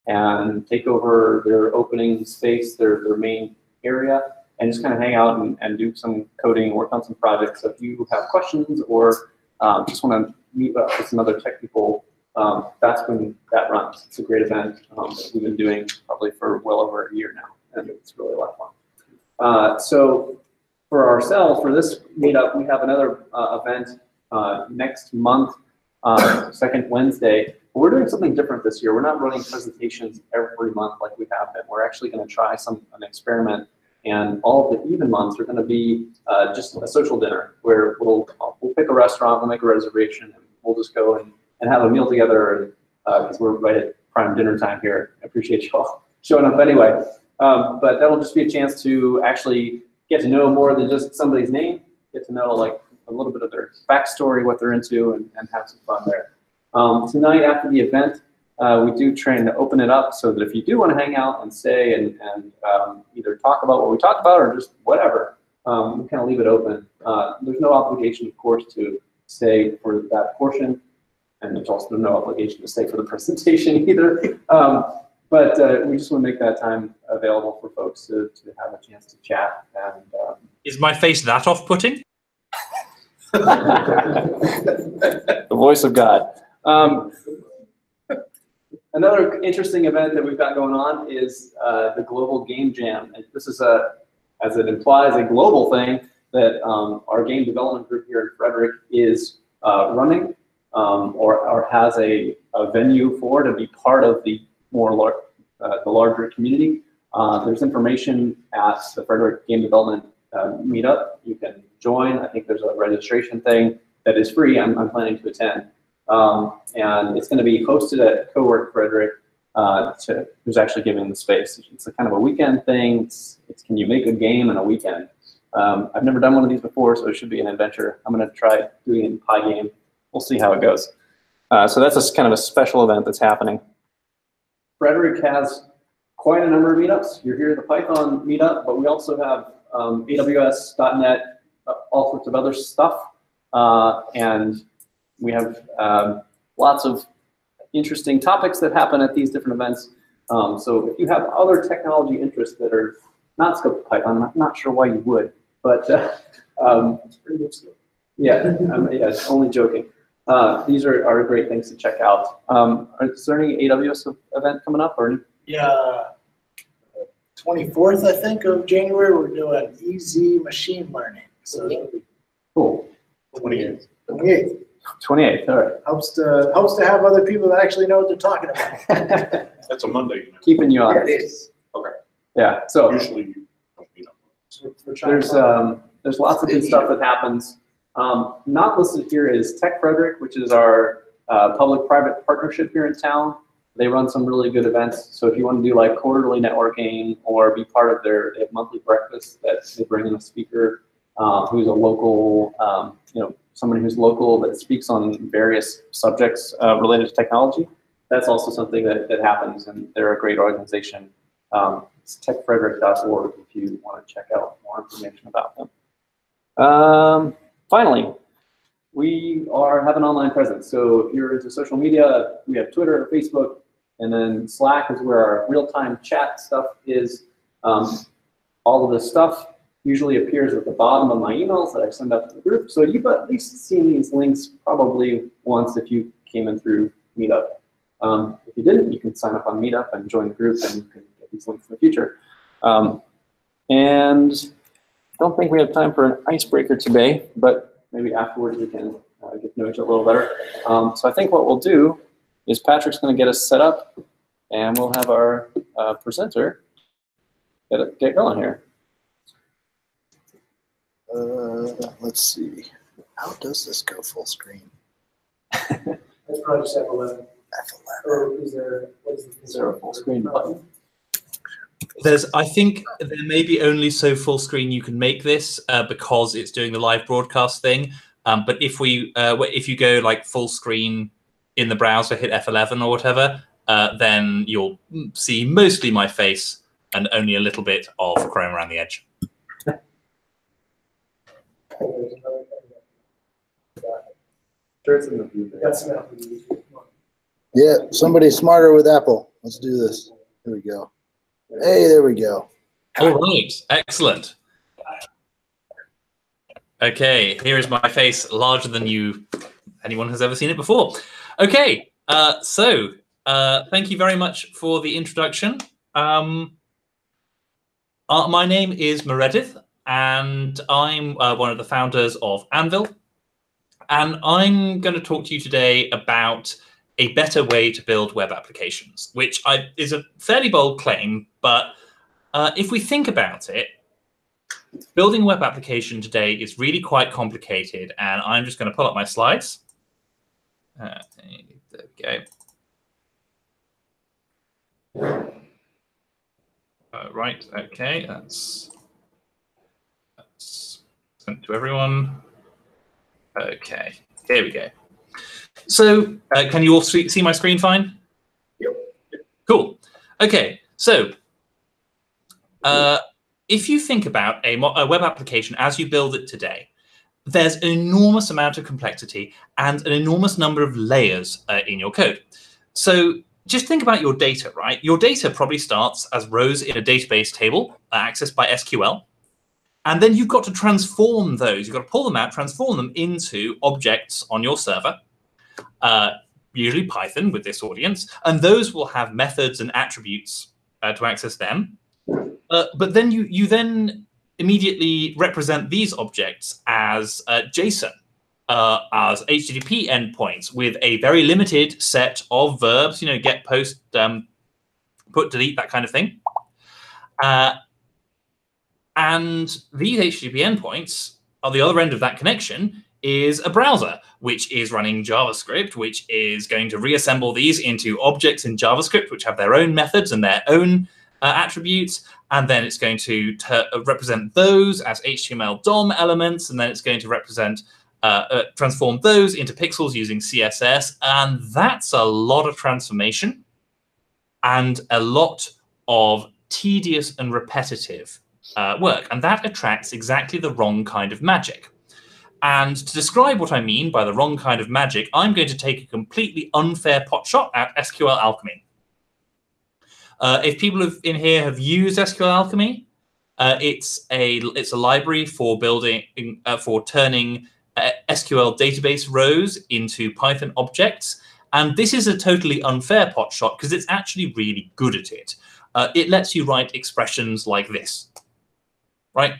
and take over their opening space, their main area, and just kind of hang out and do some coding, work on some projects. So if you have questions or just want to meet up with some other tech people, that's when that runs. It's a great event that we've been doing probably for well over a year now, and it's really a lot of fun. So for ourselves, for this meetup, we have another event next month, second Wednesday. But we're doing something different this year. We're not running presentations every month like we have been. We're actually going to try an experiment, and all of the even months are going to be just a social dinner where we'll pick a restaurant, we'll make a reservation, and we'll just go and have a meal together, because we're right at prime dinner time here. I appreciate you all showing up anyway. But that'll just be a chance to actually get to know more than just somebody's name, get to know like a little bit of their backstory, what they're into, and have some fun there. Tonight after the event, we do try to open it up so that if you do want to hang out and stay and either talk about what we talked about or just whatever, we kind of leave it open. There's no obligation, of course, to stay for that portion, and there's also no obligation to stay for the presentation either. But we just want to make that time available for folks to have a chance to chat. And is my face that off-putting? The voice of God. Another interesting event that we've got going on is the Global Game Jam. And this is, as it implies, a global thing that our game development group here in Frederick is running or has a venue for to be part of the the larger community. There's information at the Frederick Game Development Meetup. You can join. I think there's a registration thing that is free. I'm planning to attend. And it's going to be hosted at Cowork Frederick, who's actually giving the space. It's a kind of a weekend thing. It's can you make a game in a weekend? I've never done one of these before, so it should be an adventure. I'm going to try doing it in Pygame. We'll see how it goes. So that's kind of a special event that's happening. Frederick has quite a number of meetups. You're here at the Python meetup, but we also have AWS, .NET, all sorts of other stuff. And we have lots of interesting topics that happen at these different events. So if you have other technology interests that are not scoped to Python, I'm not sure why you would, but it's pretty good scope. Yeah, yeah, only joking. These are great things to check out. Is there any AWS event coming up? Or? Yeah, 24th, I think, of January, we're doing easy machine learning. So cool. 28th. 28th, all right. Helps to have other people that actually know what they're talking about. That's a Monday. Keeping you honest. Yeah, it is. Okay. Yeah. So usually you don't meet up. So there's lots of good stuff that happens. Not listed here is Tech Frederick, which is our public-private partnership here in town. They run some really good events. So if you want to do like quarterly networking or be part of they have monthly breakfast that they bring in a speaker who's a local, somebody who's local that speaks on various subjects related to technology. That's also something that happens, and they're a great organization. It's techfrederick.org if you want to check out more information about them. Finally, we have an online presence. So if you're into social media, we have Twitter, Facebook, and then Slack is where our real-time chat stuff is. All of this stuff usually appears at the bottom of my emails that I send out to the group. So you've at least seen these links probably once if you came in through Meetup. If you didn't, you can sign up on Meetup and join the group, and you can get these links in the future. And I don't think we have time for an icebreaker today, but maybe afterwards we can get to know each other a little better. So I think what we'll do is Patrick's going to get us set up, and we'll have our presenter get going here. Let's see. How does this go full screen? That's probably just F11. F11. Or is there a full screen button? I think there may be only so full screen you can make this because it's doing the live broadcast thing. But if you go like full screen in the browser, hit F11 or whatever, then you'll see mostly my face and only a little bit of Chrome around the edge. Yeah, somebody smarter with Apple. Let's do this. Here we go. Hey, there we go. All right, excellent. Okay, here is my face, larger than anyone has ever seen it before. Okay, thank you very much for the introduction. My name is Meredydd, and I'm one of the founders of Anvil. And I'm going to talk to you today about a better way to build web applications, which is a fairly bold claim, but if we think about it, building a web application today is really quite complicated, and I'm just going to pull up my slides. There we go. Right, okay, that's sent to everyone. Okay, here we go. So, can you all see my screen fine? Yep. Cool. Okay, so if you think about a web application as you build it today, there's an enormous amount of complexity and an enormous number of layers in your code. So just think about your data, right? Your data probably starts as rows in a database table accessed by SQL. And then you've got to transform those. You've got to pull them out, transform them into objects on your server, usually Python with this audience. And those will have methods and attributes to access them. But then you then immediately represent these objects as JSON, as HTTP endpoints with a very limited set of verbs, get, post, put, delete, that kind of thing. And these HTTP endpoints, on the other end of that connection, is a browser, which is running JavaScript, which is going to reassemble these into objects in JavaScript, which have their own methods and their own attributes. And then it's going to represent those as HTML DOM elements. And then it's going to represent, transform those into pixels using CSS. And that's a lot of transformation and a lot of tedious and repetitive work, and that attracts exactly the wrong kind of magic. And to describe what I mean by the wrong kind of magic, I'm going to take a completely unfair potshot at SQL Alchemy. If people in here have used SQL Alchemy, it's a library for turning SQL database rows into Python objects, and this is a totally unfair potshot because it's actually really good at it. It lets you write expressions like this. Right?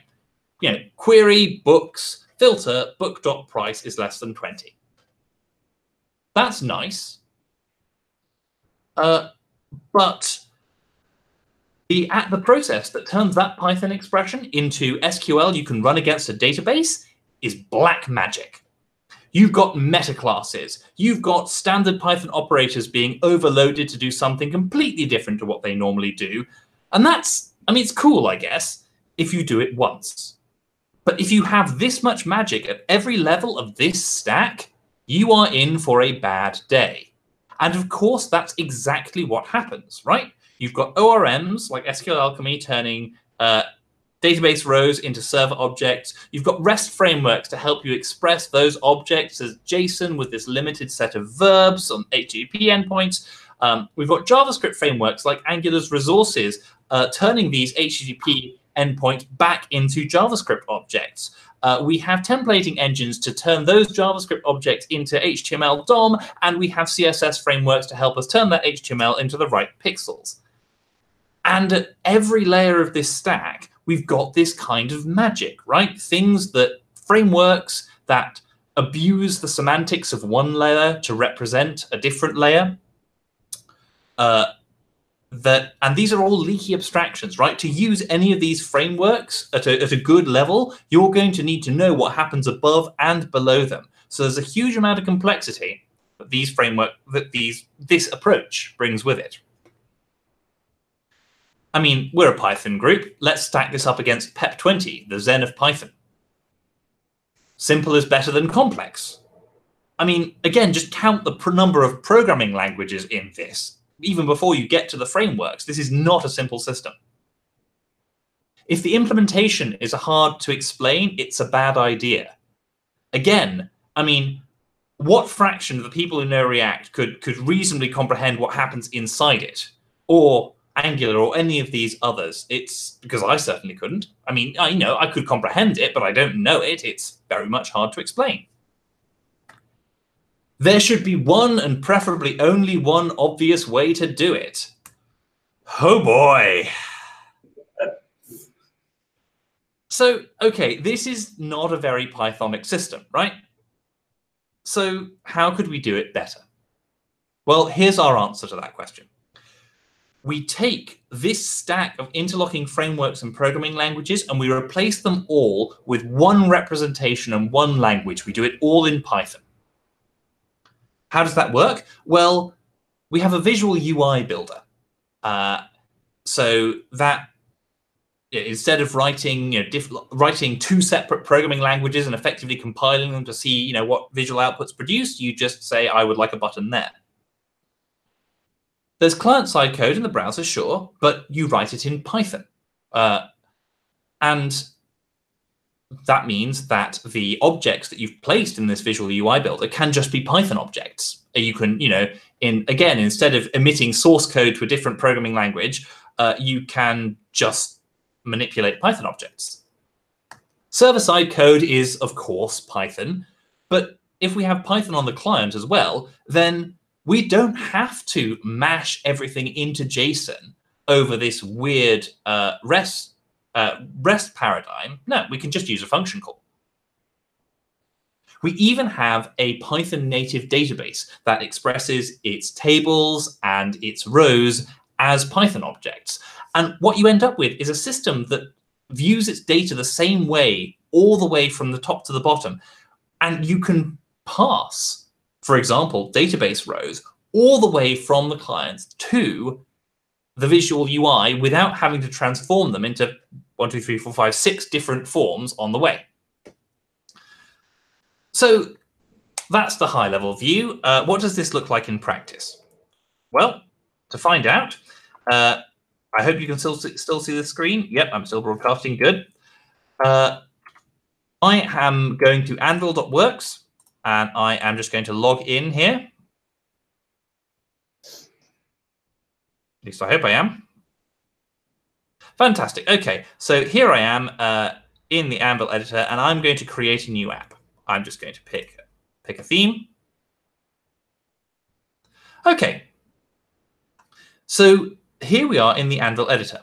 Query books, filter, book.price is less than 20. That's nice. But the process that turns that Python expression into SQL you can run against a database is black magic. You've got meta classes. You've got standard Python operators being overloaded to do something completely different to what they normally do. And it's cool, I guess, if you do it once. But if you have this much magic at every level of this stack, you are in for a bad day. And of course, that's exactly what happens, right? You've got ORMs like SQL Alchemy turning database rows into server objects. You've got REST frameworks to help you express those objects as JSON with this limited set of verbs on HTTP endpoints. We've got JavaScript frameworks like Angular's resources turning these HTTP endpoints back into JavaScript objects. We have templating engines to turn those JavaScript objects into HTML DOM, and we have CSS frameworks to help us turn that HTML into the right pixels. And at every layer of this stack, we've got this kind of magic, right? Frameworks that abuse the semantics of one layer to represent a different layer. And these are all leaky abstractions, right? To use any of these frameworks at a good level, you're going to need to know what happens above and below them. So there's a huge amount of complexity that this approach brings with it. I mean, we're a Python group. Let's stack this up against PEP20, the Zen of Python. Simple is better than complex. I mean, again, just count the number of programming languages in this. Even before you get to the frameworks, this is not a simple system. If the implementation is hard to explain, it's a bad idea. Again, I mean, what fraction of the people who know React could reasonably comprehend what happens inside it? or Angular or any of these others. It's because I certainly couldn't. I mean, I know I could comprehend it, but I don't know it. It's very much hard to explain. There should be one and preferably only one obvious way to do it. Oh boy. So, okay, this is not a very Pythonic system, right? So how could we do it better? Well, here's our answer to that question. We take this stack of interlocking frameworks and programming languages and we replace them all with one representation and one language. We do it all in Python. How does that work? Well, we have a visual UI builder. So that instead of writing, writing two separate programming languages and effectively compiling them to see, what visual outputs produced, you just say, I would like a button there. There's client-side code in the browser, sure, but you write it in Python. And that means that the objects that you've placed in this visual UI builder can just be Python objects. You can, again, instead of emitting source code to a different programming language, you can just manipulate Python objects. Server-side code is, of course, Python. But if we have Python on the client as well, then we don't have to mash everything into JSON over this weird REST paradigm. No, we can just use a function call. We even have a Python native database that expresses its tables and its rows as Python objects. And what you end up with is a system that views its data the same way, all the way from the top to the bottom. And you can pass, for example, database rows all the way from the client to the visual UI without having to transform them into 1, 2, 3, 4, 5, 6 different forms on the way. So that's the high-level view. What does this look like in practice? Well, to find out, I hope you can still see the screen. Yep, I'm still broadcasting. Good. I am going to anvil.works, and I am just going to log in here. At least I hope I am. Fantastic. OK, so here I am in the Anvil editor, and I'm going to create a new app. I'm just going to pick a theme. OK. So here we are in the Anvil editor.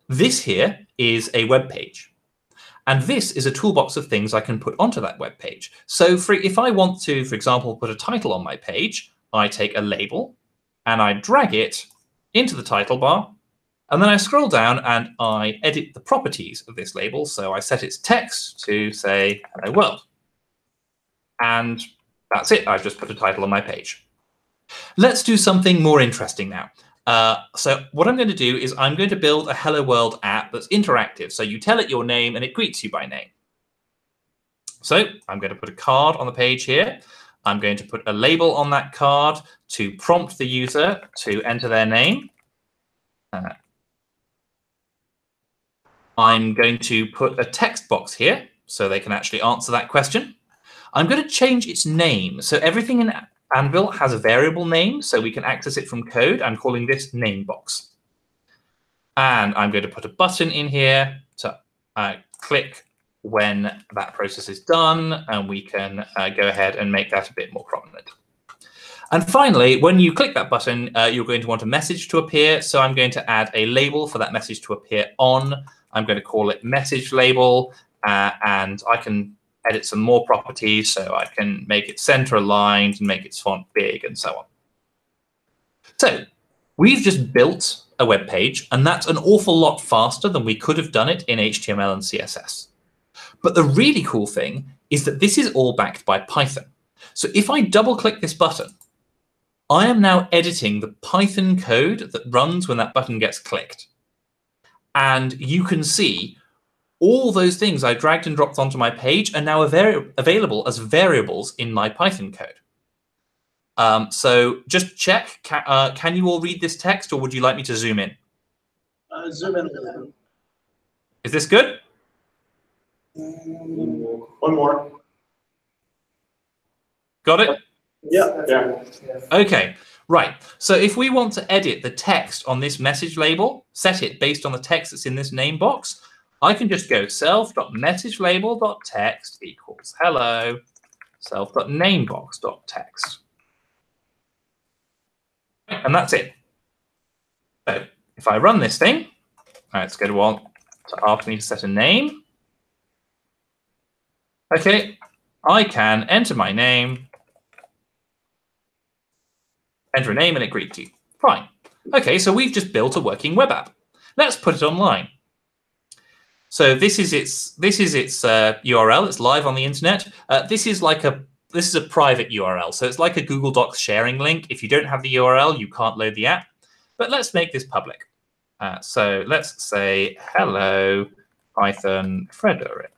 This here is a web page. And this is a toolbox of things I can put onto that web page. So if I want to, for example, put a title on my page, I take a label and I drag it into the title bar. And then I scroll down and I edit the properties of this label. So I set its text to say, hello world. And that's it. I've just put a title on my page. Let's do something more interesting now. So what I'm going to do is I'm going to build a Hello World app that's interactive. So you tell it your name and it greets you by name. So I'm going to put a card on the page here. I'm going to put a label on that card to prompt the user to enter their name. I'm going to put a text box here so they can actually answer that question. I'm going to change its name. So everything in Anvil has a variable name, so we can access it from code. I'm calling this name box. And I'm going to put a button in here to click when that process is done, and we can go ahead and make that a bit more prominent. And finally, when you click that button, you're going to want a message to appear. So I'm going to add a label for that message to appear on. I'm going to call it message label, and I can edit some more properties, so I can make it center aligned and make its font big and so on. So we've just built a web page, and that's an awful lot faster than we could have done it in HTML and CSS. But the really cool thing is that this is all backed by Python. So if I double click this button, I am now editing the Python code that runs when that button gets clicked. And you can see all those things I dragged and dropped onto my page are now available as variables in my Python code. So just check, can you all read this text, or would you like me to zoom in? Zoom in a little. Is this good? One more. Got it? Yeah. Yeah. OK. Right. So if we want to edit the text on this message label, set it based on the text that's in this name box, I can just go self.messagelabel.text equals hello self.namebox.text. And that's it. So if I run this thing, it's going to want to ask me to set a name. Okay, I can enter my name, enter a name, and it greets you. Fine. Okay, so we've just built a working web app. Let's put it online. So this is its URL. It's live on the internet. This is a private URL. So it's like a Google Docs sharing link. If you don't have the URL, you can't load the app. But let's make this public. So let's say hello Python Frederick.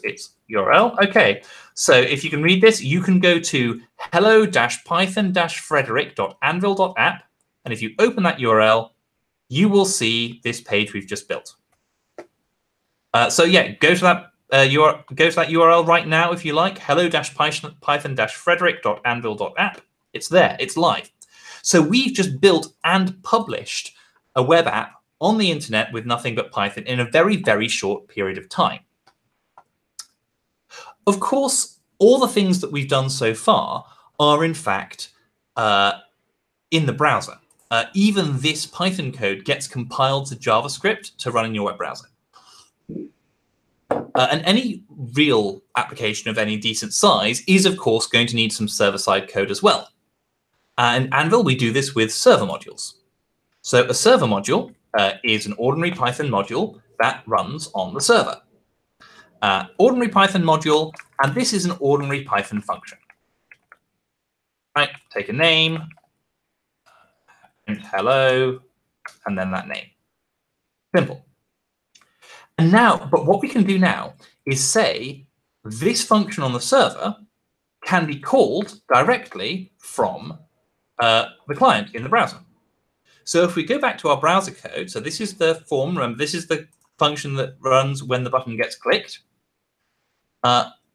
Its URL. Okay. So if you can read this, you can go to hello-python-frederick.anvil.app, and if you open that URL, you will see this page we've just built. So yeah, go to that URL right now if you like, hello-python-frederick.anvil.app. It's there, it's live. So we've just built and published a web app on the internet with nothing but Python in a very, very short period of time. Of course, all the things that we've done so far are in fact in the browser. Even this Python code gets compiled to JavaScript to run in your web browser. And any real application of any decent size is, of course, going to need some server-side code as well. In Anvil, we do this with server modules. So a server module is an ordinary Python module that runs on the server. Ordinary Python module, and this is an ordinary Python function. Right, take a name, and hello, and then that name. Simple. And now, but what we can do now is say this function on the server can be called directly from the client in the browser. So if we go back to our browser code, so this is the form, remember, this is the function that runs when the button gets clicked.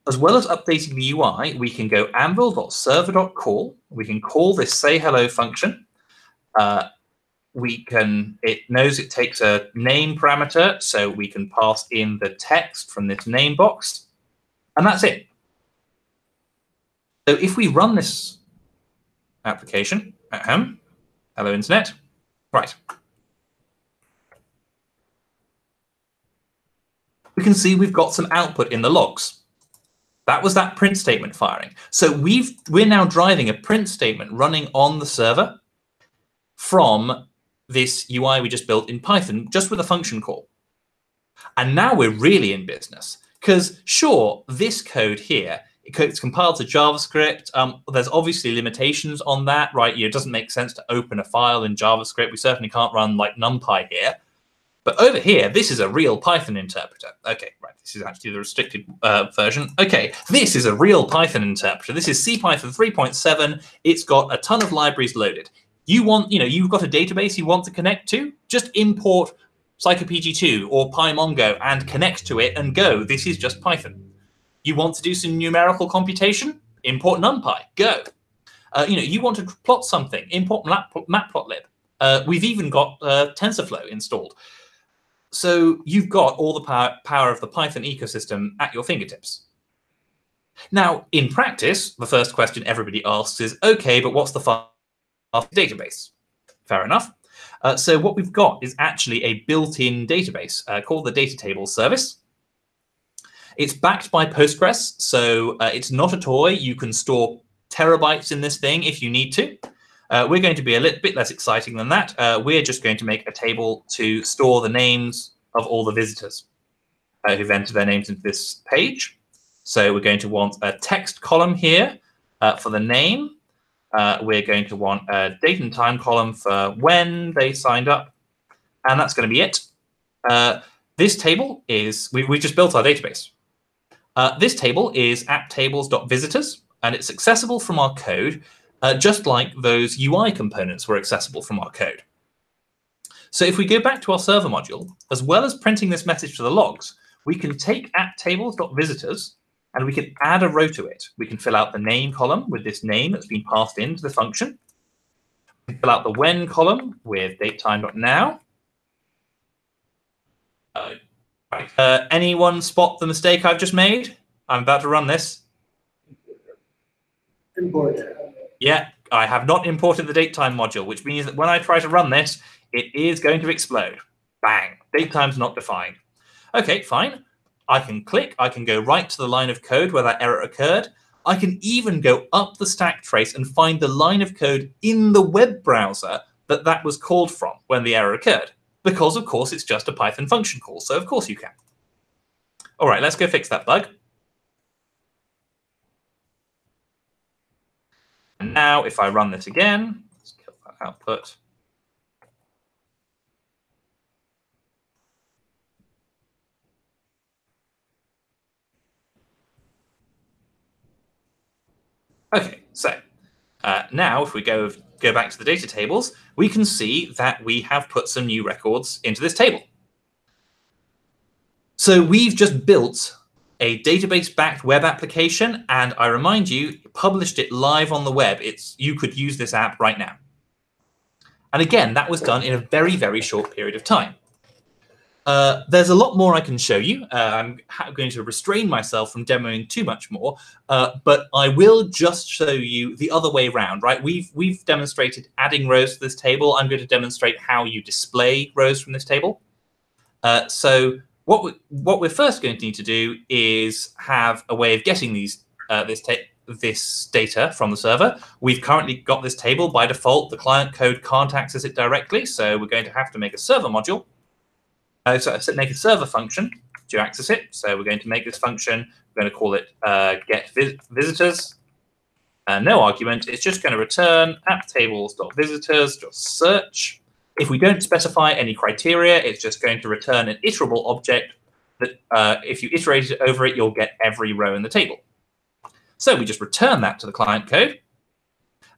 As well as updating the UI, we can go anvil.server.call. We can call this say hello function. It knows it takes a name parameter, so we can pass in the text from this name box, and that's it. So if we run this application at home, hello internet, right, we can see we've got some output in the logs. That was that print statement firing. So we're now driving a print statement running on the server from this UI we just built in Python, just with a function call. And now we're really in business, because sure, this code here, it's compiled to JavaScript. There's obviously limitations on that, right? It doesn't make sense to open a file in JavaScript. We certainly can't run like NumPy here. But over here, this is a real Python interpreter. Okay, right, this is actually the restricted version. Okay, this is a real Python interpreter. This is CPython 3.7. It's got a ton of libraries loaded. You've got a database you want to connect to, just import PsychoPG2 or PyMongo and connect to it and go. This is just Python. You want to do some numerical computation? Import NumPy, go. You want to plot something? Import Matplotlib. We've even got TensorFlow installed. So you've got all the power of the Python ecosystem at your fingertips. Now, in practice, the first question everybody asks is, okay, but what's the file database? Fair enough. So what we've got is actually a built-in database called the Data Table Service. It's backed by Postgres, so it's not a toy. You can store terabytes in this thing if you need to. We're going to be a little bit less exciting than that. We're just going to make a table to store the names of all the visitors who've entered their names into this page. So we're going to want a text column here for the name. We're going to want a date and time column for when they signed up. And that's going to be it. This table is, we just built our database. This table is apptables.visitors, and it's accessible from our code, just like those UI components were accessible from our code. So if we go back to our server module, as well as printing this message to the logs, we can take apptables.visitors and we can add a row to it. We can fill out the name column with this name that's been passed into the function. Fill out the when column with datetime.now. Anyone spot the mistake I've just made? I'm about to run this. Import. Yeah, I have not imported the datetime module, which means that when I try to run this, it is going to explode. Bang, datetime's not defined. Okay, fine. I can click, I can go right to the line of code where that error occurred. I can even go up the stack trace and find the line of code in the web browser that was called from when the error occurred. Because, of course, it's just a Python function call, so of course you can. All right, let's go fix that bug. And now, if I run this again, let's kill that output. Okay, so now if we go back to the data tables, we can see that we have put some new records into this table. So we've just built a database-backed web application, and I remind you, published it live on the web. You could use this app right now. And again, that was done in a very, very short period of time. There's a lot more I can show you. I'm going to restrain myself from demoing too much more, but I will just show you the other way around, right? We've demonstrated adding rows to this table. I'm going to demonstrate how you display rows from this table. So what we're first going to need to do is have a way of getting this data from the server. We've currently got this table by default. The client code can't access it directly, so we're going to have to make a server module. So make a server function to access it. So we're going to make this function. We're going to call it get visitors. No argument. It's just going to return apptables.visitors.search. If we don't specify any criteria, it's just going to return an iterable object that if you iterate it over it, you'll get every row in the table. So we just return that to the client code.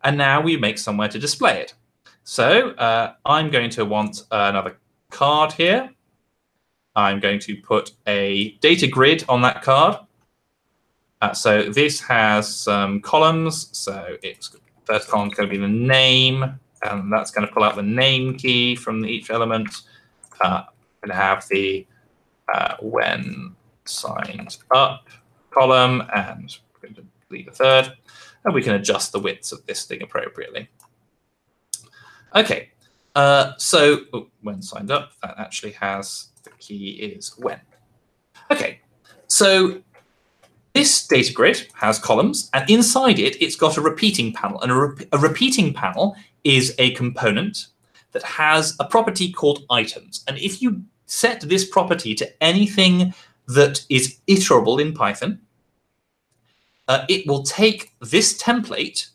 And now we make somewhere to display it. So I'm going to want another card here. I'm going to put a data grid on that card. So this has some columns. So first column is going to be the name, and that's going to pull out the name key from each element. I'm going to have the when signed up column, and we're going to delete the third. And we can adjust the widths of this thing appropriately. Okay, so when signed up, that actually has the key is when. Okay, so this data grid has columns, and inside it, it's got a repeating panel. And a repeating panel is a component that has a property called items. And if you set this property to anything that is iterable in Python, it will take this template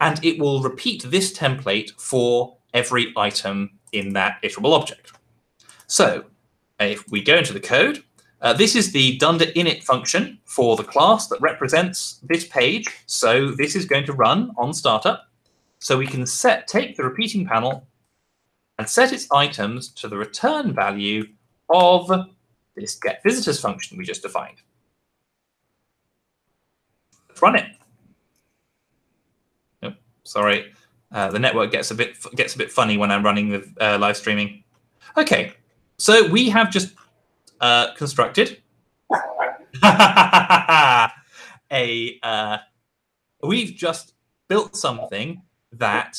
and it will repeat this template for every item in that iterable object. So if we go into the code, this is the dunder init function for the class that represents this page. So this is going to run on startup. So we can take the repeating panel and set its items to the return value of this get visitors function we just defined. Let's run it. Oh, sorry, the network gets a bit funny when I'm running the live streaming. Okay, so we have just constructed we've just built something that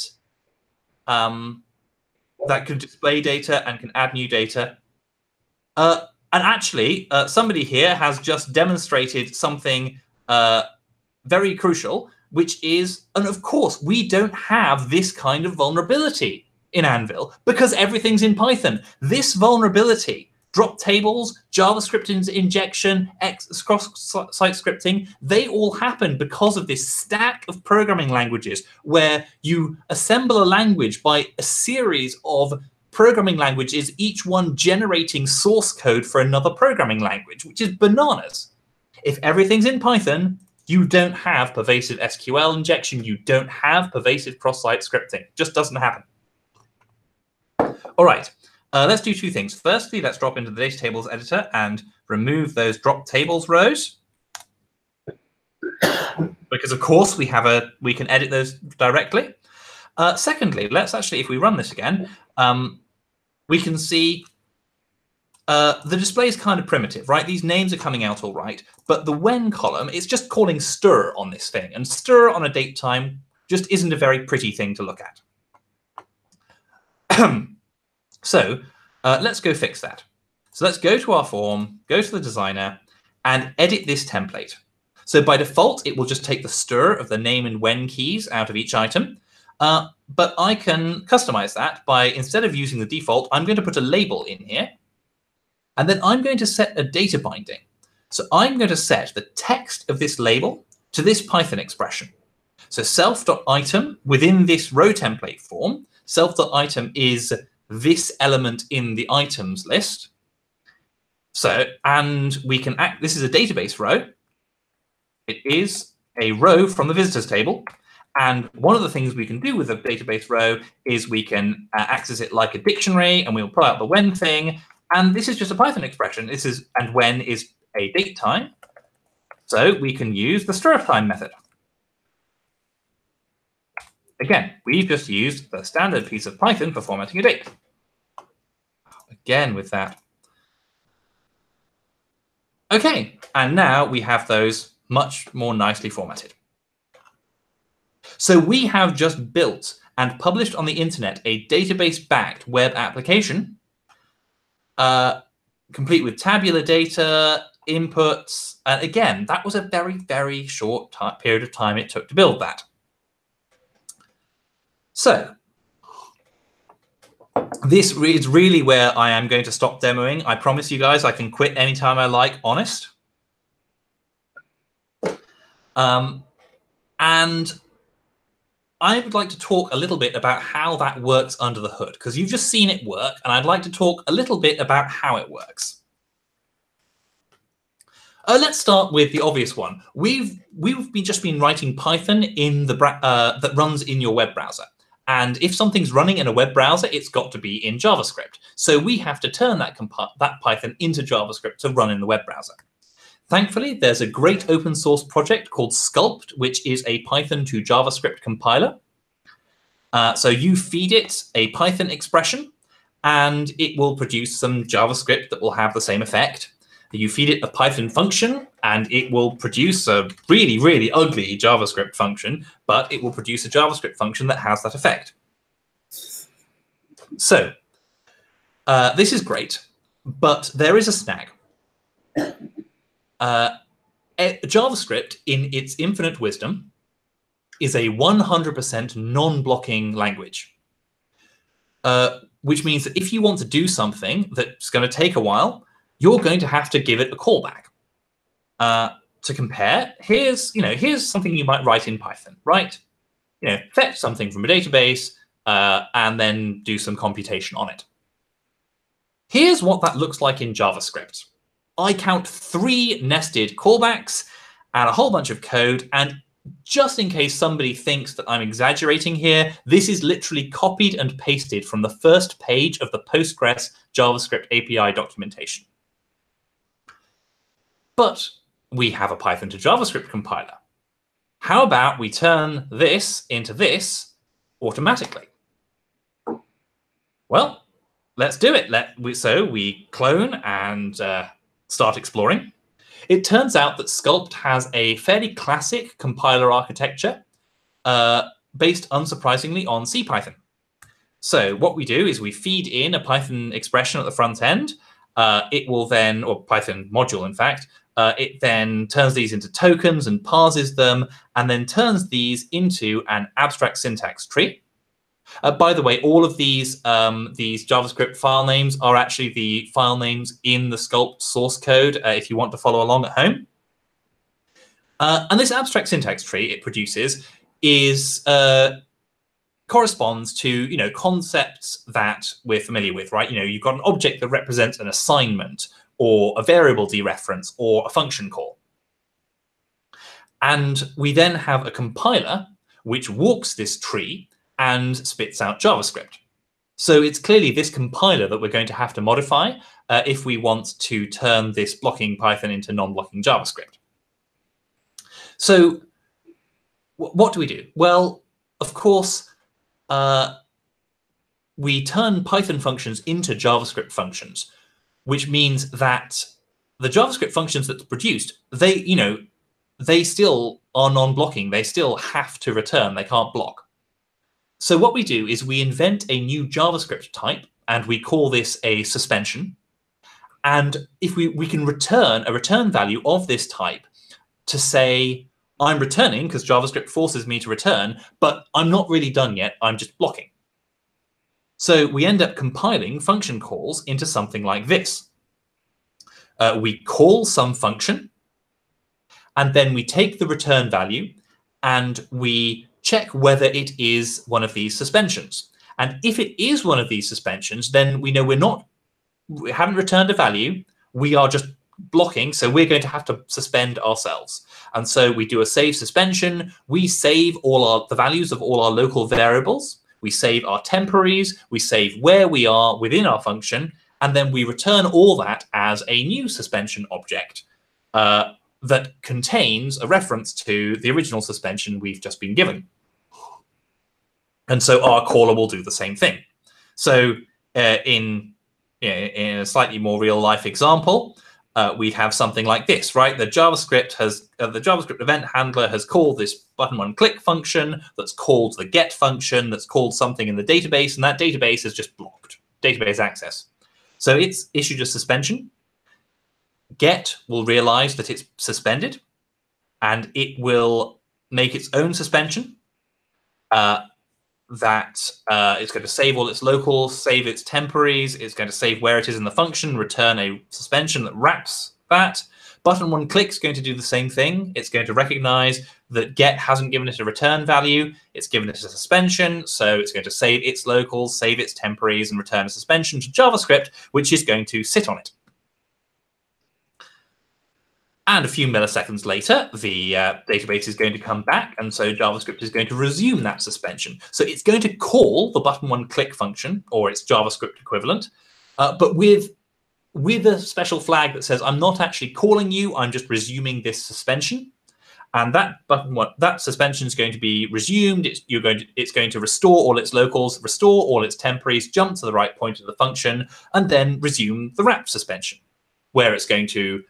that can display data and can add new data. And actually, somebody here has just demonstrated something very crucial, which is, and of course, we don't have this kind of vulnerability in Anvil because everything's in Python. This vulnerability, drop tables, JavaScript injection, cross-site scripting, they all happen because of this stack of programming languages where you assemble a language by a series of programming languages, each one generating source code for another programming language, which is bananas. If everything's in Python, you don't have pervasive SQL injection, you don't have pervasive cross-site scripting. It just doesn't happen. All right. Let's do two things. Firstly, let's drop into the data tables editor and remove those drop tables rows. Because of course we can edit those directly. Secondly, let's actually, if we run this again, we can see the display is kind of primitive, right? These names are coming out all right, but the when column is just calling stir on this thing, and stir on a date time just isn't a very pretty thing to look at. So let's go fix that. So let's go to our form, go to the designer, and edit this template. So by default, it will just take the stir of the name and when keys out of each item. But I can customize that by, instead of using the default, I'm going to put a label in here. And then I'm going to set a data binding. So I'm going to set the text of this label to this Python expression. So self.item within this row template form, self.item is this element in the items list. So, and we can act, this is a database row. It is a row from the visitors table. And one of the things we can do with a database row is we can access it like a dictionary, and we'll pull out the when thing. And this is just a Python expression. This is, and when is a date time. So we can use the stir time method. Again, we've just used the standard piece of Python for formatting a date. Again with that. Okay, and now we have those much more nicely formatted. So we have just built and published on the internet a database-backed web application, complete with tabular data, inputs. And again, that was a very, very short period of time it took to build that. So this is really where I am going to stop demoing. I promise you guys I can quit anytime I like, honest. And I would like to talk a little bit about how that works under the hood, because you've just seen it work, and I'd like to talk a little bit about how it works. Let's start with the obvious one. We've just been writing Python in the that runs in your web browser. And if something's running in a web browser, it's got to be in JavaScript. So we have to turn that Python into JavaScript to run in the web browser. Thankfully, there's a great open source project called Sculpt, which is a Python to JavaScript compiler. So you feed it a Python expression, and it will produce some JavaScript that will have the same effect. You feed it a Python function, and it will produce a really, really ugly JavaScript function, but it will produce a JavaScript function that has that effect. So this is great, but there is a snag. JavaScript, in its infinite wisdom, is a 100% non-blocking language, which means that if you want to do something that's going to take a while, you're going to have to give it a callback. To compare, here's something you might write in Python, right? Fetch something from a database and then do some computation on it. Here's what that looks like in JavaScript. I count 3 nested callbacks and a whole bunch of code. And just in case somebody thinks that I'm exaggerating here, this is literally copied and pasted from the first page of the Postgres JavaScript API documentation. But we have a Python to JavaScript compiler. How about we turn this into this automatically? Well, let's do it. So we clone and start exploring. It turns out that Sculpt has a fairly classic compiler architecture based, unsurprisingly, on CPython. So what we do is we feed in a Python expression at the front end. It will then, or Python module, in fact, it then turns these into tokens and parses them, and then turns these into an abstract syntax tree. By the way, all of these JavaScript file names are actually the file names in the Sculpt source code if you want to follow along at home. And this abstract syntax tree it produces is corresponds to concepts that we're familiar with, right? You've got an object that represents an assignment, or a variable dereference, or a function call. And we then have a compiler which walks this tree and spits out JavaScript. So it's clearly this compiler that we're going to have to modify if we want to turn this blocking Python into non-blocking JavaScript. So what do we do? Well, of course, we turn Python functions into JavaScript functions, which means that the JavaScript functions that are produced, they still are non-blocking. They still have to return. They can't block. So what we do is we invent a new JavaScript type, and we call this a suspension. And if we can return a return value of this type to say, I'm returning because JavaScript forces me to return, but I'm not really done yet. I'm just blocking. So we end up compiling function calls into something like this. We call some function, and then we take the return value, and we check whether it is one of these suspensions. And if it is one of these suspensions, then we know we haven't returned a value. We are just blocking, so we're going to have to suspend ourselves. And so we do a save suspension. We save the values of all our local variables. We save our temporaries. We save where we are within our function. And then we return all that as a new suspension object that contains a reference to the original suspension we've just been given. And so our caller will do the same thing. So in a slightly more real life example, we'd have something like this, right? The JavaScript event handler has called this button one click function that's called the get function that's called something in the database, and that database is just blocked, database access. So it's issued a suspension. Get will realize that it's suspended, and it will make its own suspension that it's going to save all its locals, save its temporaries, it's going to save where it is in the function, return a suspension that wraps that. Button one click is going to do the same thing. It's going to recognize that get hasn't given it a return value. It's given it a suspension, so it's going to save its locals, save its temporaries, and return a suspension to JavaScript, which is going to sit on it. And a few milliseconds later, the database is going to come back, and so JavaScript is going to resume that suspension. So it's going to call the button one click function, or its JavaScript equivalent, but with a special flag that says, I'm not actually calling you, I'm just resuming this suspension. And that suspension is going to be resumed. It's going to restore all its locals, restore all its temporaries, jump to the right point of the function, and then resume the wrap suspension, where it's going to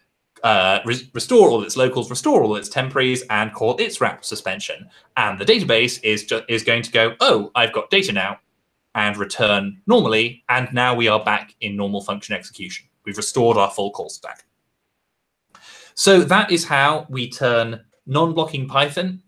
restore all its locals, restore all its temporaries, and call its wrap suspension. And the database is going to go, oh, I've got data now, and return normally. And now we are back in normal function execution. We've restored our full call stack. So that is how we turn blocking Python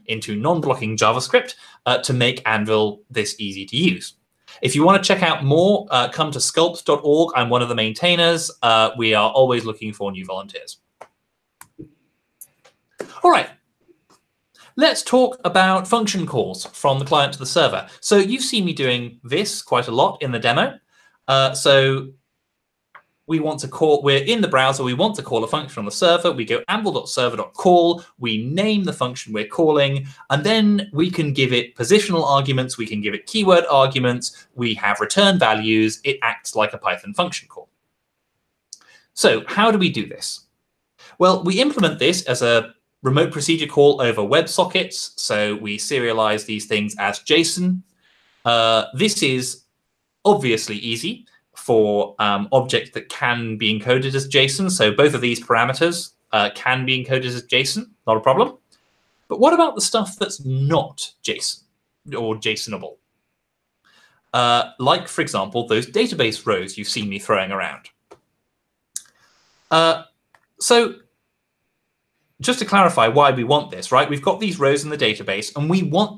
into non-blocking JavaScript to make Anvil this easy to use. If you want to check out more, come to sculpt.org. I'm one of the maintainers. We are always looking for new volunteers. All right. Let's talk about function calls from the client to the server. So you've seen me doing this quite a lot in the demo. So we want to call, we're in the browser, we want to call a function on the server. We go anvil.server.call, we name the function we're calling, and then we can give it positional arguments, we can give it keyword arguments, we have return values. It acts like a Python function call. So how do we do this? Well, we implement this as a remote procedure call over WebSockets. So we serialize these things as JSON. This is obviously easy for objects that can be encoded as JSON. So both of these parameters can be encoded as JSON, not a problem. But what about the stuff that's not JSON or JSONable? Like, for example, those database rows you've seen me throwing around. So just to clarify why we want this, right? We've got these rows in the database, and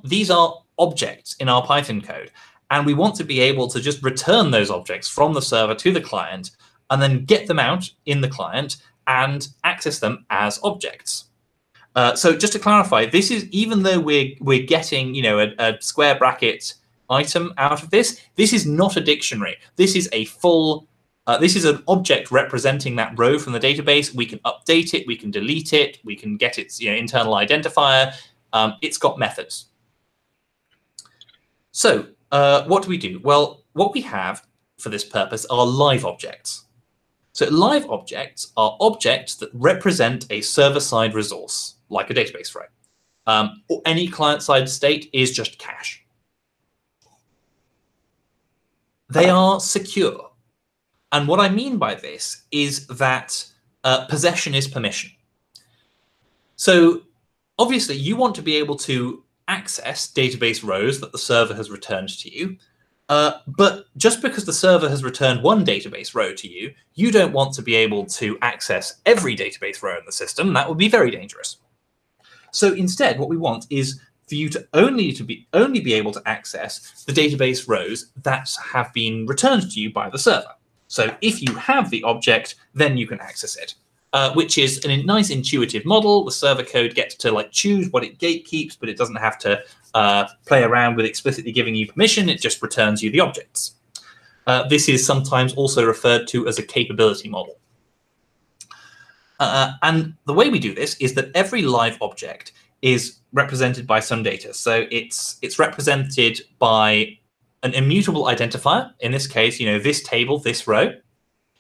these are objects in our Python code. And we want to be able to just return those objects from the server to the client and then get them out in the client and access them as objects. So just to clarify, this is, even though we're getting, a square bracket item out of this, this is not a dictionary. This is a full, this is an object representing that row from the database. We can update it, we can delete it, we can get its internal identifier. It's got methods. So what do we do? Well, what we have for this purpose are live objects. So live objects are objects that represent a server-side resource, like a database row. Or any client-side state is just cache. They are secure. And what I mean by this is that possession is permission. So obviously, you want to be able to access database rows that the server has returned to you. But just because the server has returned one database row to you, you don't want to be able to access every database row in the system. That would be very dangerous. So instead, what we want is for you to only be able to access the database rows that have been returned to you by the server. So if you have the object, then you can access it, which is a nice intuitive model. The server code gets to choose what it gatekeeps, but it doesn't have to play around with explicitly giving you permission. It just returns you the objects. This is sometimes also referred to as a capability model. And the way we do this is that every live object is represented by some data. So it's represented by an immutable identifier. In this case, this table, this row.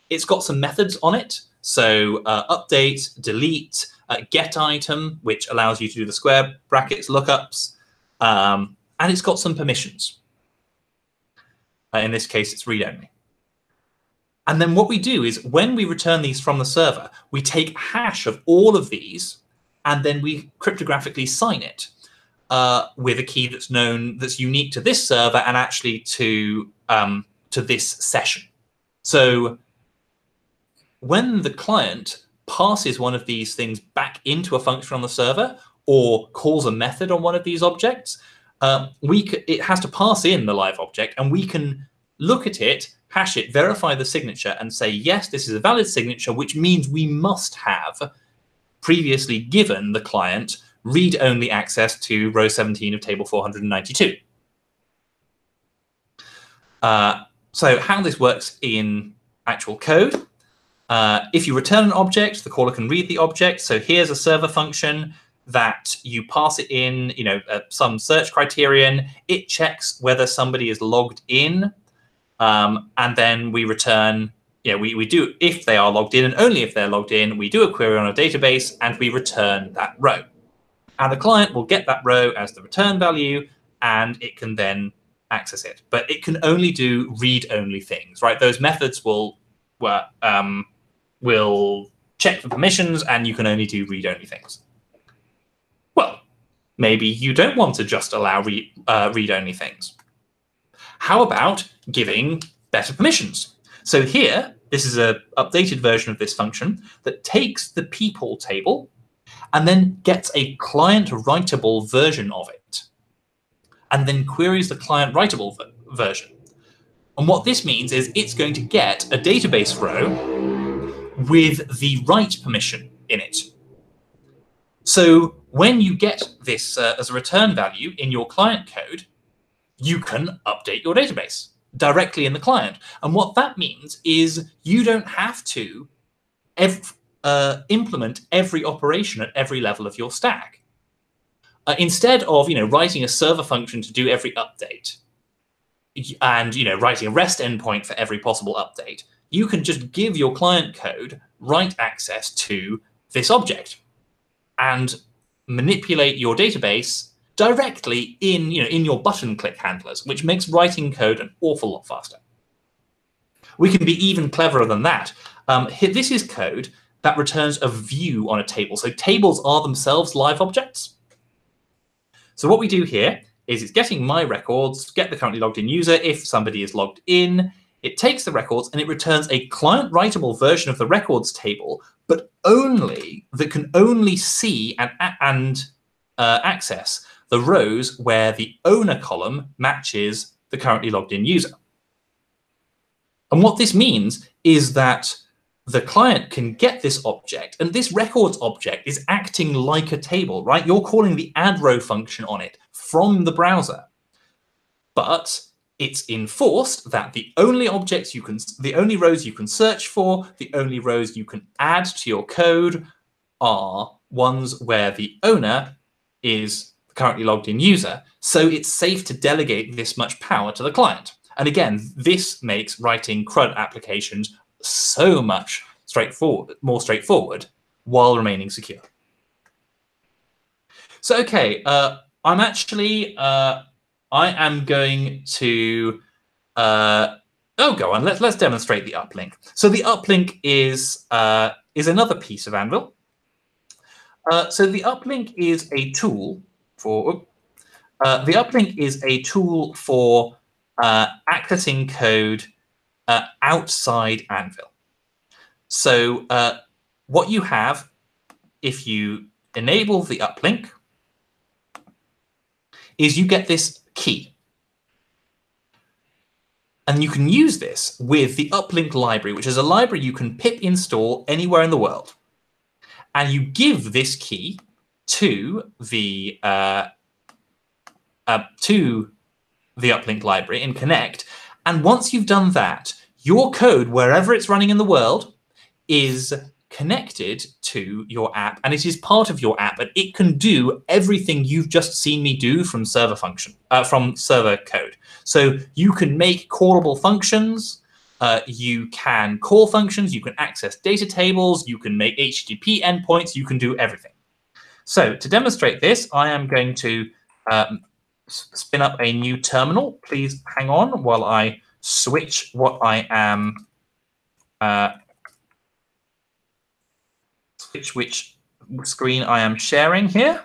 It's got some methods on it. So update, delete, get item, which allows you to do the square brackets lookups. And it's got some permissions. In this case, it's read-only. And then what we do is when we return these from the server, we take a hash of all of these, and then we cryptographically sign it with a key that's unique to this server and actually to this session. So when the client passes one of these things back into a function on the server or calls a method on one of these objects, it has to pass in the live object, and we can look at it, hash it, verify the signature, and say, yes, this is a valid signature, which means we must have previously given the client read-only access to row 17 of table 492. So how this works in actual code, if you return an object, the caller can read the object. So here's a server function that you pass it in, some search criterion. It checks whether somebody is logged in, and then we return. We do if they are logged in, and only if they're logged in. We do a query on a database, and we return that row. And the client will get that row as the return value, and it can then access it. But it can only do read-only things, right? Those methods will check for permissions, and you can only do read-only things. Well, maybe you don't want to just allow read-only things. How about giving better permissions? So here, this is an updated version of this function that takes the people table and then gets a client-writable version of it, and then queries the client-writable version. And what this means is it's going to get a database row with the write permission in it. So when you get this as a return value in your client code, you can update your database directly in the client. And what that means is you don't have to implement every operation at every level of your stack. Instead of writing a server function to do every update and writing a REST endpoint for every possible update, you can just give your client code write access to this object and manipulate your database directly in your button click handlers, which makes writing code an awful lot faster. We can be even cleverer than that. This is code that returns a view on a table. So tables are themselves live objects. So what we do here is it's getting my records, get the currently logged in user. If somebody is logged in, it takes the records and it returns a client-writable version of the records table, but that can only see and access the rows where the owner column matches the currently logged in user. And what this means is that the client can get this object, and this records object is acting like a table, right? You're calling the add row function on it from the browser. But it's enforced that the only rows you can search for, the only rows you can add to your code are ones where the owner is the currently logged in user. So it's safe to delegate this much power to the client. And again, this makes writing CRUD applications so much more straightforward while remaining secure. So, okay, I'm actually, I am going to, go on, let's demonstrate the uplink. So the uplink is another piece of Anvil. So the uplink is a tool for, accessing code outside Anvil. So what you have, if you enable the uplink, is you get this key. And you can use this with the uplink library, which is a library you can pip install anywhere in the world. And you give this key to the uplink library in Connect. And once you've done that, your code, wherever it's running in the world, is connected to your app, and it is part of your app, and it can do everything you've just seen me do from server code. So you can make callable functions, you can call functions, you can access data tables, you can make HTTP endpoints, you can do everything. So to demonstrate this, I am going to spin up a new terminal. Please hang on while I switch what I am which screen I am sharing here.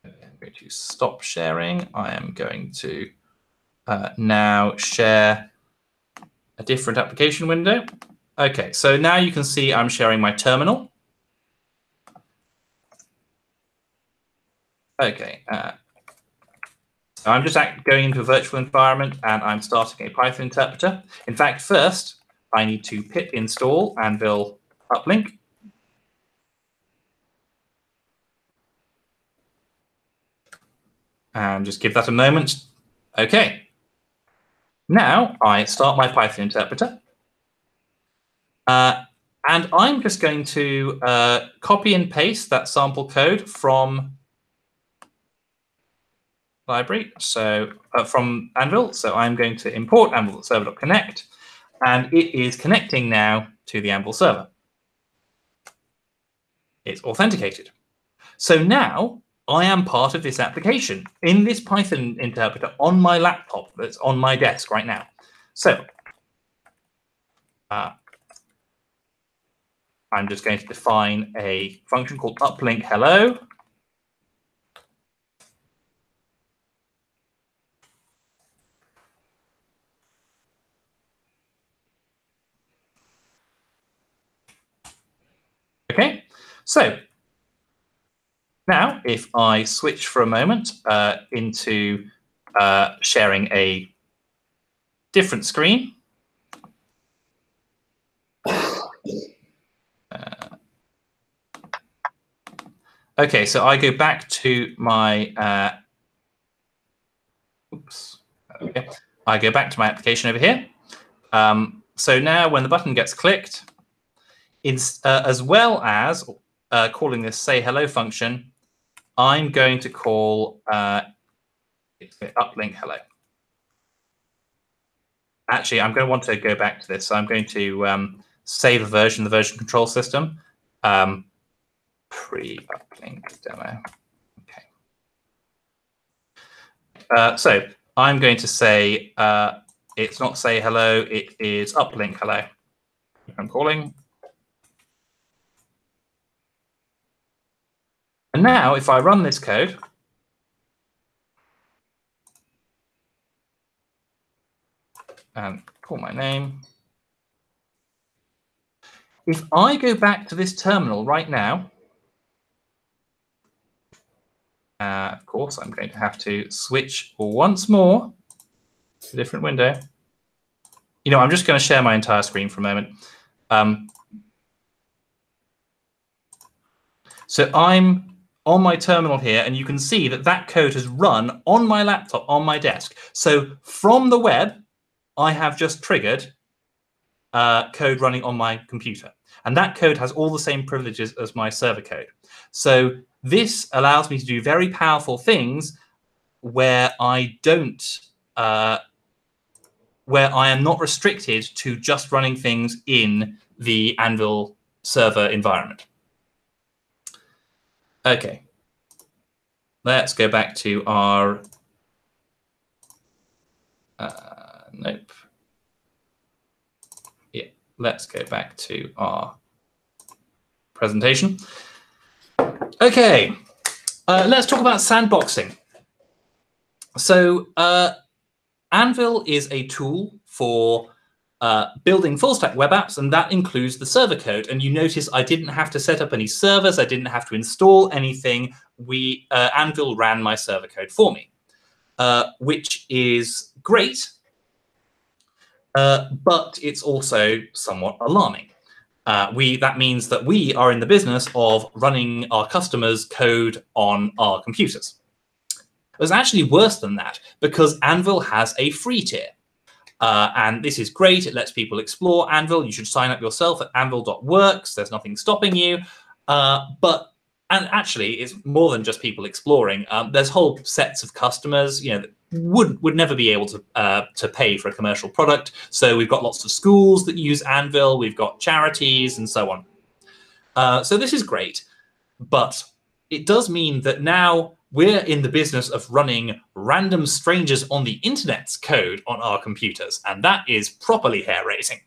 I'm going to stop sharing. I am going to now share a different application window. Okay, so now you can see I'm sharing my terminal. Okay, so I'm just going into a virtual environment and I'm starting a Python interpreter. In fact, first, I need to pip install Anvil uplink. And just give that a moment. Okay. Now I start my Python interpreter. And I'm just going to copy and paste that sample code from library, so from Anvil. So I'm going to import anvil.server.connect. And it is connecting now to the Anvil server. It's authenticated. So now I am part of this application in this Python interpreter on my laptop that's on my desk right now. So I'm just going to define a function called uplink hello. Okay, so now if I switch for a moment into sharing a different screen. Okay, so I go back to my okay. I go back to my application over here. So now when the button gets clicked, as well as calling this say hello function, I'm going to call uplink hello. Actually, I'm going to want to go back to this. So I'm going to save a version, the version control system, pre-uplink demo. Okay. So I'm going to say it's not say hello, it is uplink hello. I'm calling. And now if I run this code, and call my name, if I go back to this terminal right now, of course, I'm going to have to switch once more to a different window. You know, I'm just going to share my entire screen for a moment. So I'm on my terminal here, and you can see that that code has run on my laptop, on my desk. So from the web, I have just triggered code running on my computer. And that code has all the same privileges as my server code. So this allows me to do very powerful things where I don't, where I am not restricted to just running things in the Anvil server environment. Okay. Let's go back to our, nope. Yeah, let's go back to our presentation. Okay, let's talk about sandboxing. So Anvil is a tool for building full-stack web apps, and that includes the server code. And you notice I didn't have to set up any servers. I didn't have to install anything. Anvil ran my server code for me, which is great, but it's also somewhat alarming. That means that we are in the business of running our customers' code on our computers. It's actually worse than that, because Anvil has a free tier. And this is great. It lets people explore Anvil. You should sign up yourself at anvil.works. There's nothing stopping you. And actually, it's more than just people exploring. There's whole sets of customers, that would never be able to pay for a commercial product. So we've got lots of schools that use Anvil. We've got charities and so on. So this is great, but it does mean that now we're in the business of running random strangers on the internet's code on our computers, and that is properly hair-raising.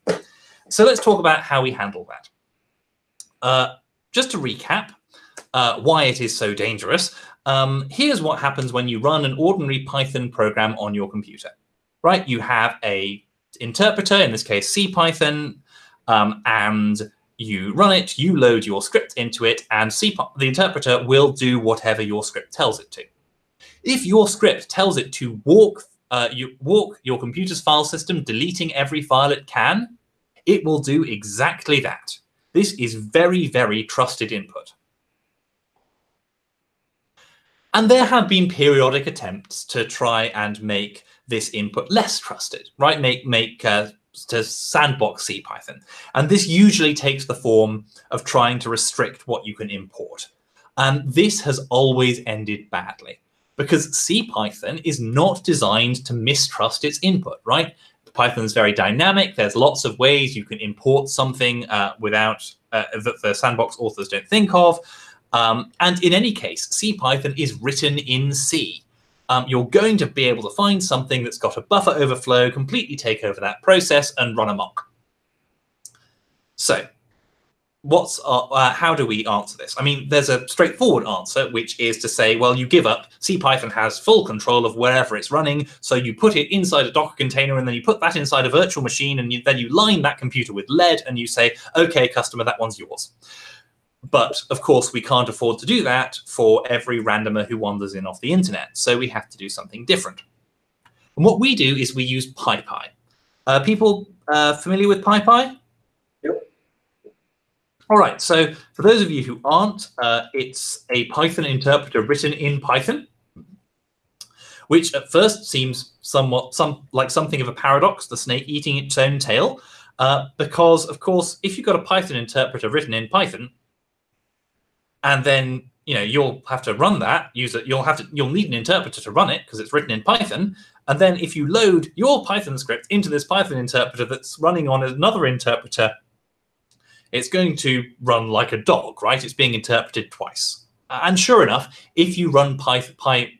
So let's talk about how we handle that. Just to recap why it is so dangerous, here's what happens when you run an ordinary Python program on your computer. Right? You have a interpreter, in this case CPython, and you run it, you load your script into it, and the interpreter will do whatever your script tells it to. If your script tells it to walk your computer's file system, deleting every file it can, it will do exactly that. This is very, very trusted input. And there have been periodic attempts to try and make this input less trusted, right? To sandbox CPython. And this usually takes the form of trying to restrict what you can import. And this has always ended badly, because CPython is not designed to mistrust its input, right? Python is very dynamic. There's lots of ways you can import something that the sandbox authors don't think of. And in any case, CPython is written in C. You're going to be able to find something that's got a buffer overflow, completely take over that process, and run amok. So how do we answer this? I mean, there's a straightforward answer, which is to say, well, you give up. CPython has full control of wherever it's running, so you put it inside a Docker container, and then you put that inside a virtual machine, and then you line that computer with lead, and you say, OK, customer, that one's yours. But of course, we can't afford to do that for every randomer who wanders in off the internet. So we have to do something different. And what we do is we use PyPy. People familiar with PyPy? Yep. All right. So for those of you who aren't, it's a Python interpreter written in Python, which at first seems like something of a paradox, the snake eating its own tail, because, of course, if you've got a Python interpreter written in Python, and then you'll have to run that. You'll need an interpreter to run it because it's written in Python. And then if you load your Python script into this Python interpreter that's running on another interpreter, it's going to run like a dog, right? It's being interpreted twice. And sure enough, if you run PyPy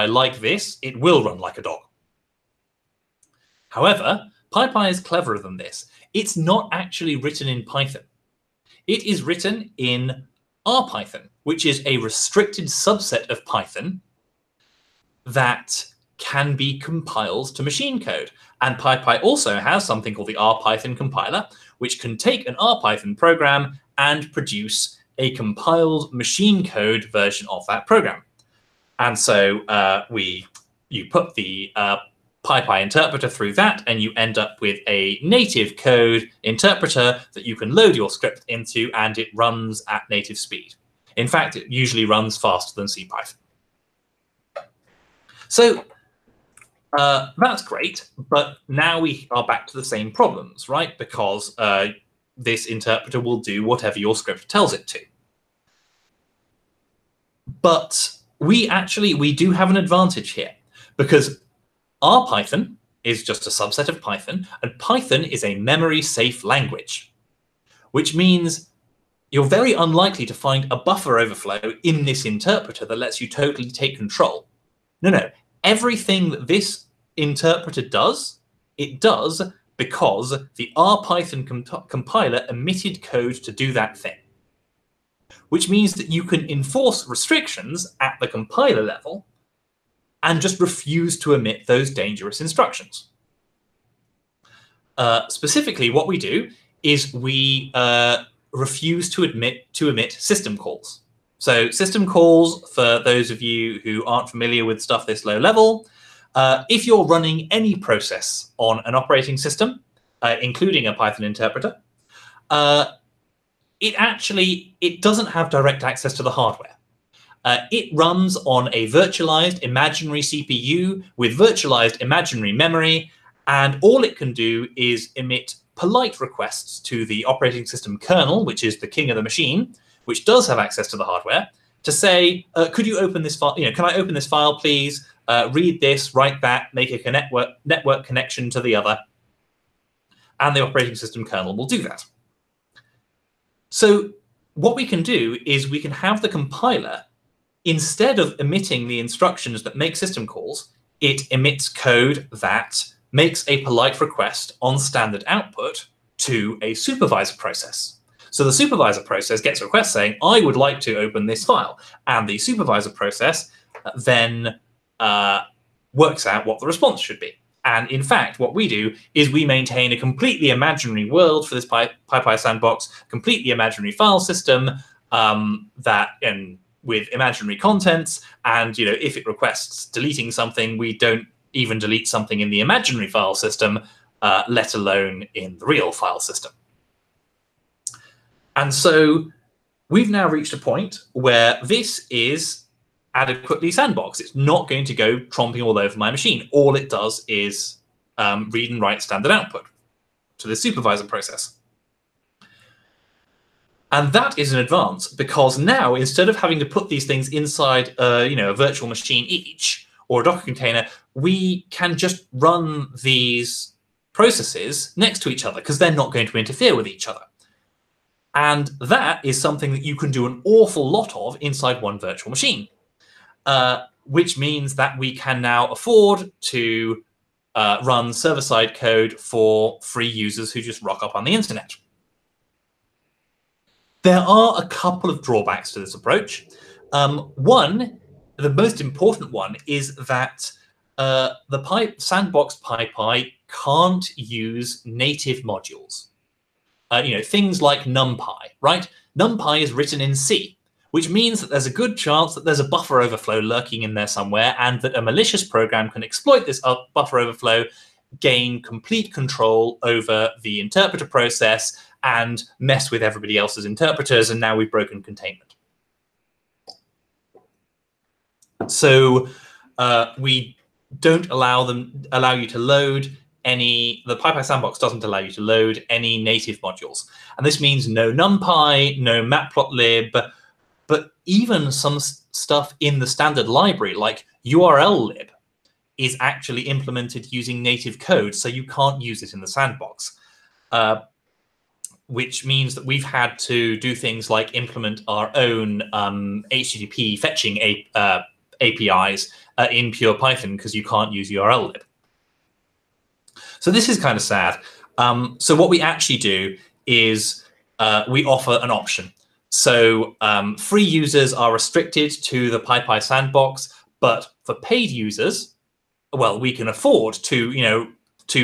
like this, it will run like a dog. However, PyPy is cleverer than this. It's not actually written in Python. It is written in RPython, which is a restricted subset of Python that can be compiled to machine code. And PyPy also has something called the RPython compiler, which can take an RPython program and produce a compiled machine code version of that program. And so you put the PyPy interpreter through that, and you end up with a native code interpreter that you can load your script into, and it runs at native speed. In fact, it usually runs faster than CPython. So that's great, but now we are back to the same problems, right? Because this interpreter will do whatever your script tells it to. But we do have an advantage here, because RPython is just a subset of Python, and Python is a memory-safe language, which means you're very unlikely to find a buffer overflow in this interpreter that lets you totally take control. No. Everything that this interpreter does, it does because the R Python compiler emitted code to do that thing, which means that you can enforce restrictions at the compiler level and just refuse to emit those dangerous instructions. Specifically, what we do is we refuse to emit system calls. So system calls, for those of you who aren't familiar with stuff this low level, if you're running any process on an operating system, including a Python interpreter, it doesn't have direct access to the hardware. It runs on a virtualized imaginary CPU with virtualized imaginary memory, and all it can do is emit polite requests to the operating system kernel, which is the king of the machine, which does have access to the hardware, to say, could you open this file? Can I open this file, please? Read this, write that, make a network connection to the other, and the operating system kernel will do that. So what we can do is we can have the compiler, instead of emitting the instructions that make system calls, it emits code that makes a polite request on standard output to a supervisor process. So the supervisor process gets a request saying, I would like to open this file. And the supervisor process then works out what the response should be. And in fact, what we do is we maintain a completely imaginary world for this PyPy sandbox, completely imaginary file system with imaginary contents. And if it requests deleting something, we don't even delete something in the imaginary file system, let alone in the real file system. And so we've now reached a point where this is adequately sandboxed. It's not going to go tromping all over my machine. All it does is read and write standard output to the supervisor process. And that is an advance, because now, instead of having to put these things inside a virtual machine each, or a Docker container, we can just run these processes next to each other because they're not going to interfere with each other. And that is something that you can do an awful lot of inside one virtual machine, which means that we can now afford to run server-side code for free users who just rock up on the internet. There are a couple of drawbacks to this approach. One, the most important one, is that the sandbox PyPy can't use native modules. Things like NumPy, right? NumPy is written in C, which means that there's a good chance that there's a buffer overflow lurking in there somewhere, and that a malicious program can exploit this buffer overflow, gain complete control over the interpreter process, and mess with everybody else's interpreters, and now we've broken containment. So we don't allow you to load the PyPy sandbox doesn't allow you to load any native modules. And this means no NumPy, no matplotlib, but even some stuff in the standard library, like URLlib, is actually implemented using native code, so you can't use it in the sandbox. Which means that we've had to do things like implement our own HTTP fetching APIs in pure Python, because you can't use URLlib. So this is kind of sad. So what we actually do is we offer an option. So free users are restricted to the PyPy sandbox, but for paid users, well, we can afford to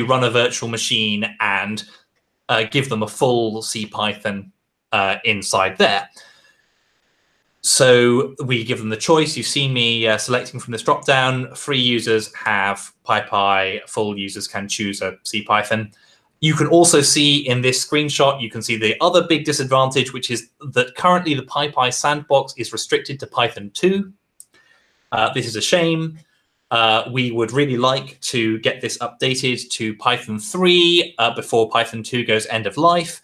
run a virtual machine and give them a full CPython inside there. So we give them the choice. You've seen me selecting from this dropdown. Free users have PyPy. Full users can choose a CPython. You can also see in this screenshot, you can see the other big disadvantage, which is that currently the PyPy sandbox is restricted to Python 2. This is a shame. We would really like to get this updated to Python 3 before Python 2 goes end of life.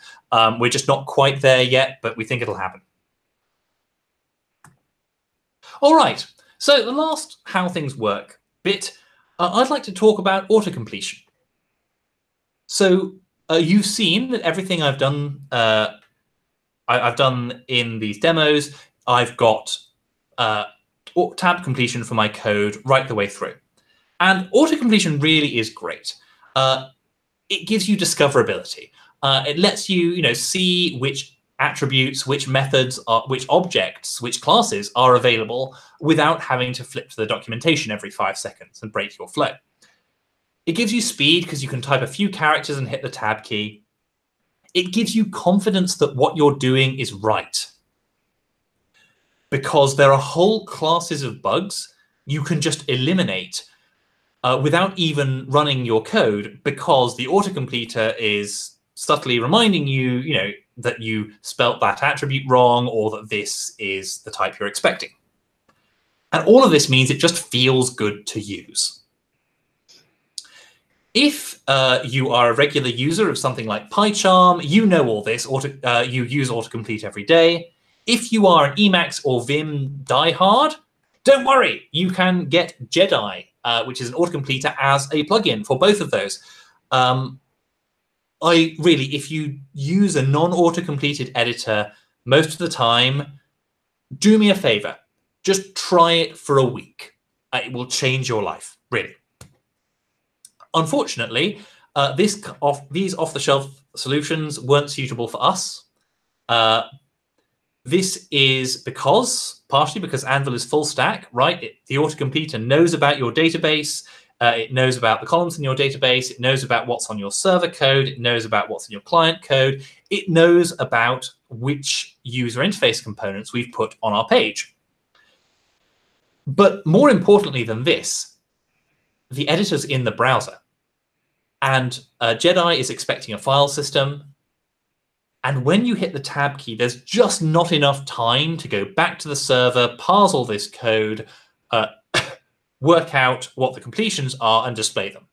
We're just not quite there yet, but we think it'll happen. All right, so the last how things work bit, I'd like to talk about autocompletion. So you've seen that everything I've done I've done in these demos, I've got tab completion for my code right the way through. And auto-completion really is great. It gives you discoverability. It lets you, see which attributes, which methods, which objects, which classes are available without having to flip to the documentation every 5 seconds and break your flow. It gives you speed because you can type a few characters and hit the tab key. It gives you confidence that what you're doing is right. Because there are whole classes of bugs you can just eliminate without even running your code, because the autocompleter is subtly reminding you, that you spelt that attribute wrong or that this is the type you're expecting. And all of this means it just feels good to use. If you are a regular user of something like PyCharm, you know all this. You use autocomplete every day. If you are an Emacs or Vim diehard, don't worry. You can get Jedi, which is an autocompleter, as a plugin for both of those. If you use a non-autocompleted editor most of the time, do me a favor. Just try it for a week. It will change your life, really. Unfortunately, these off-the-shelf solutions weren't suitable for us. This is partially because Anvil is full stack, right? The autocompleter knows about your database. It knows about the columns in your database. It knows about what's on your server code. It knows about what's in your client code. It knows about which user interface components we've put on our page. But more importantly than this, the editor's in the browser. And Jedi is expecting a file system. And when you hit the tab key, there's just not enough time to go back to the server, parse all this code, work out what the completions are, and display them.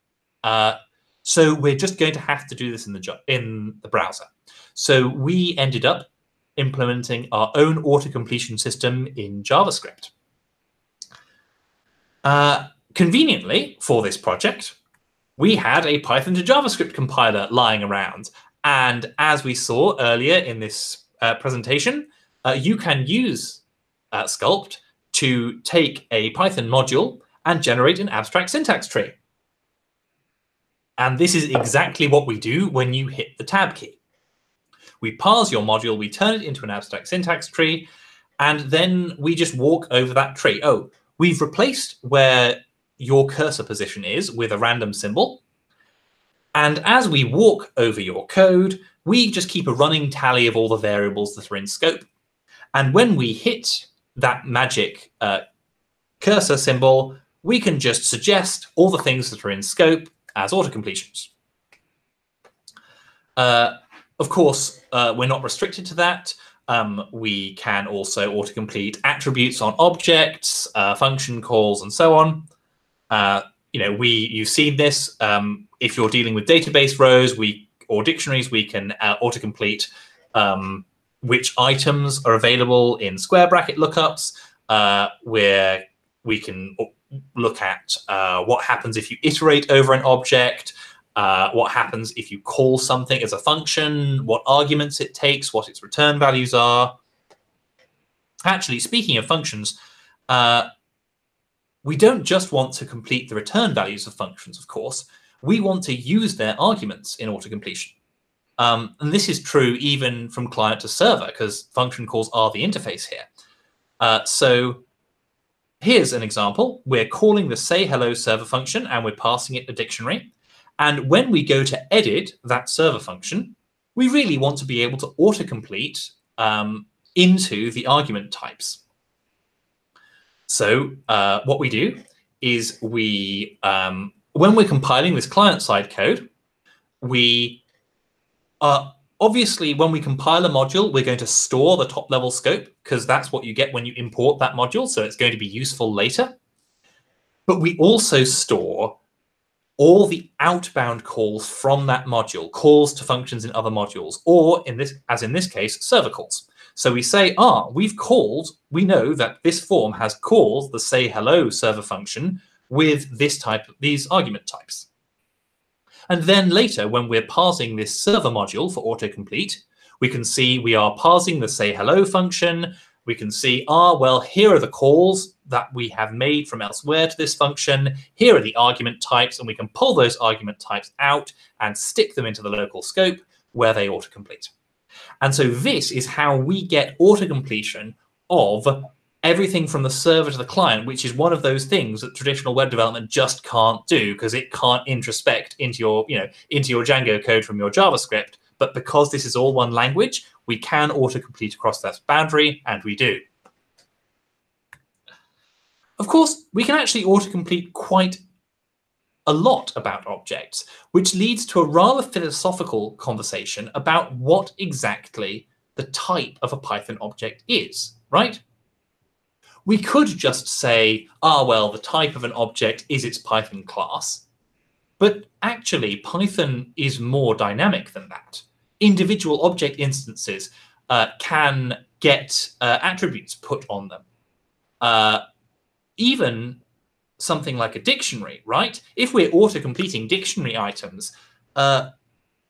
So we're just going to have to do this in the browser. So we ended up implementing our own auto-completion system in JavaScript. Conveniently, for this project, we had a Python to JavaScript compiler lying around. And as we saw earlier in this presentation, you can use Sculpt to take a Python module and generate an abstract syntax tree. And this is exactly what we do when you hit the tab key. We parse your module, we turn it into an abstract syntax tree, and then we just walk over that tree. Oh, we've replaced where your cursor position is with a random symbol. And as we walk over your code, we just keep a running tally of all the variables that are in scope. And when we hit that magic cursor symbol, we can just suggest all the things that are in scope as autocompletions. Of course, we're not restricted to that. We can also autocomplete attributes on objects, function calls, and so on. You've seen this. If you're dealing with database rows or dictionaries, we can autocomplete which items are available in square bracket lookups, where we can look at what happens if you iterate over an object, what happens if you call something as a function, what arguments it takes, what its return values are. Actually, speaking of functions, we don't just want to complete the return values of functions, of course. We want to use their arguments in autocompletion. And this is true even from client to server, because function calls are the interface here. So here's an example. We're calling the say hello server function, and we're passing it a dictionary. And when we go to edit that server function, we really want to be able to autocomplete into the argument types. So what we do is when we're compiling this client-side code, we obviously, when we compile a module, we're going to store the top-level scope, because that's what you get when you import that module, so it's going to be useful later. But we also store all the outbound calls from that module, calls to functions in other modules, or as in this case, server calls. So we say, we know that this form has called the say hello server function with these argument types. And then later, when we're parsing this server module for autocomplete, We can see we are parsing the say hello function. We can see, well, here are the calls that we have made from elsewhere to this function. Here are the argument types, and we can pull those argument types out and stick them into the local scope where they autocomplete. And so this is how we get autocompletion of everything from the server to the client, which is one of those things that traditional web development just can't do because it can't introspect into your, into your Django code from your JavaScript. But because this is all one language, we can autocomplete across that boundary, and we do. Of course, we can actually autocomplete quite a lot about objects, which leads to a rather philosophical conversation about what exactly the type of a Python object is, right? We could just say, well, the type of an object is its Python class. But actually, Python is more dynamic than that. Individual object instances can get attributes put on them. Even something like a dictionary, right? If we're auto-completing dictionary items,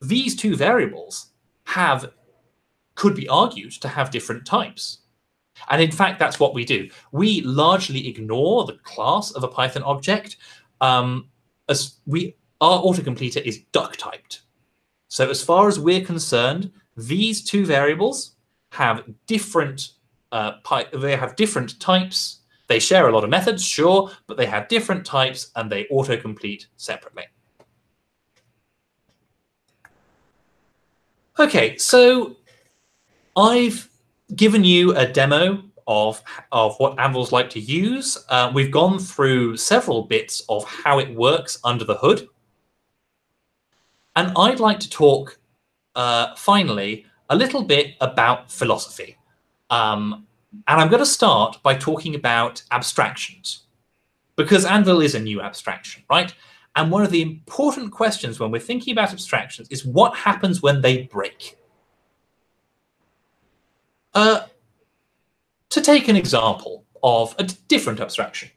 these two variables could be argued to have different types. And in fact, that's what we do. We largely ignore the class of a Python object. Our autocompleter is duck-typed. So as far as we're concerned, these two variables have different types. They share a lot of methods, sure, but they have different types and they autocomplete separately. Okay, so I've given you a demo of what Anvil's like to use. We've gone through several bits of how it works under the hood. And I'd like to talk, finally, a little bit about philosophy. And I'm going to start by talking about abstractions, because Anvil is a new abstraction, right? And one of the important questions when we're thinking about abstractions is what happens when they break? To take an example of a different abstraction.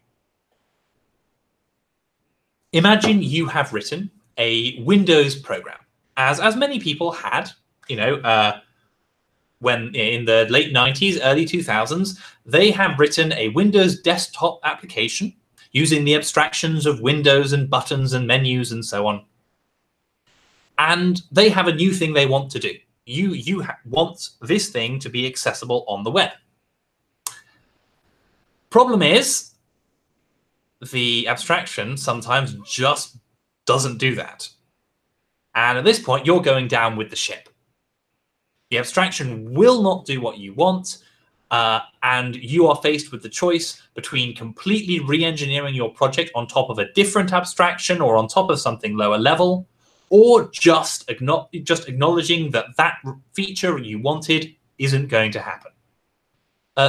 Imagine you have written a Windows program, as many people had, when in the late 90s, early 2000s, they have written a Windows desktop application using the abstractions of windows and buttons and menus and so on. And they have a new thing they want to do. You want this thing to be accessible on the web. Problem is, the abstraction sometimes just doesn't do that. And at this point, you're going down with the ship. The abstraction will not do what you want, and you are faced with the choice between completely re-engineering your project on top of a different abstraction or on top of something lower level, or just acknowledging that that feature you wanted isn't going to happen.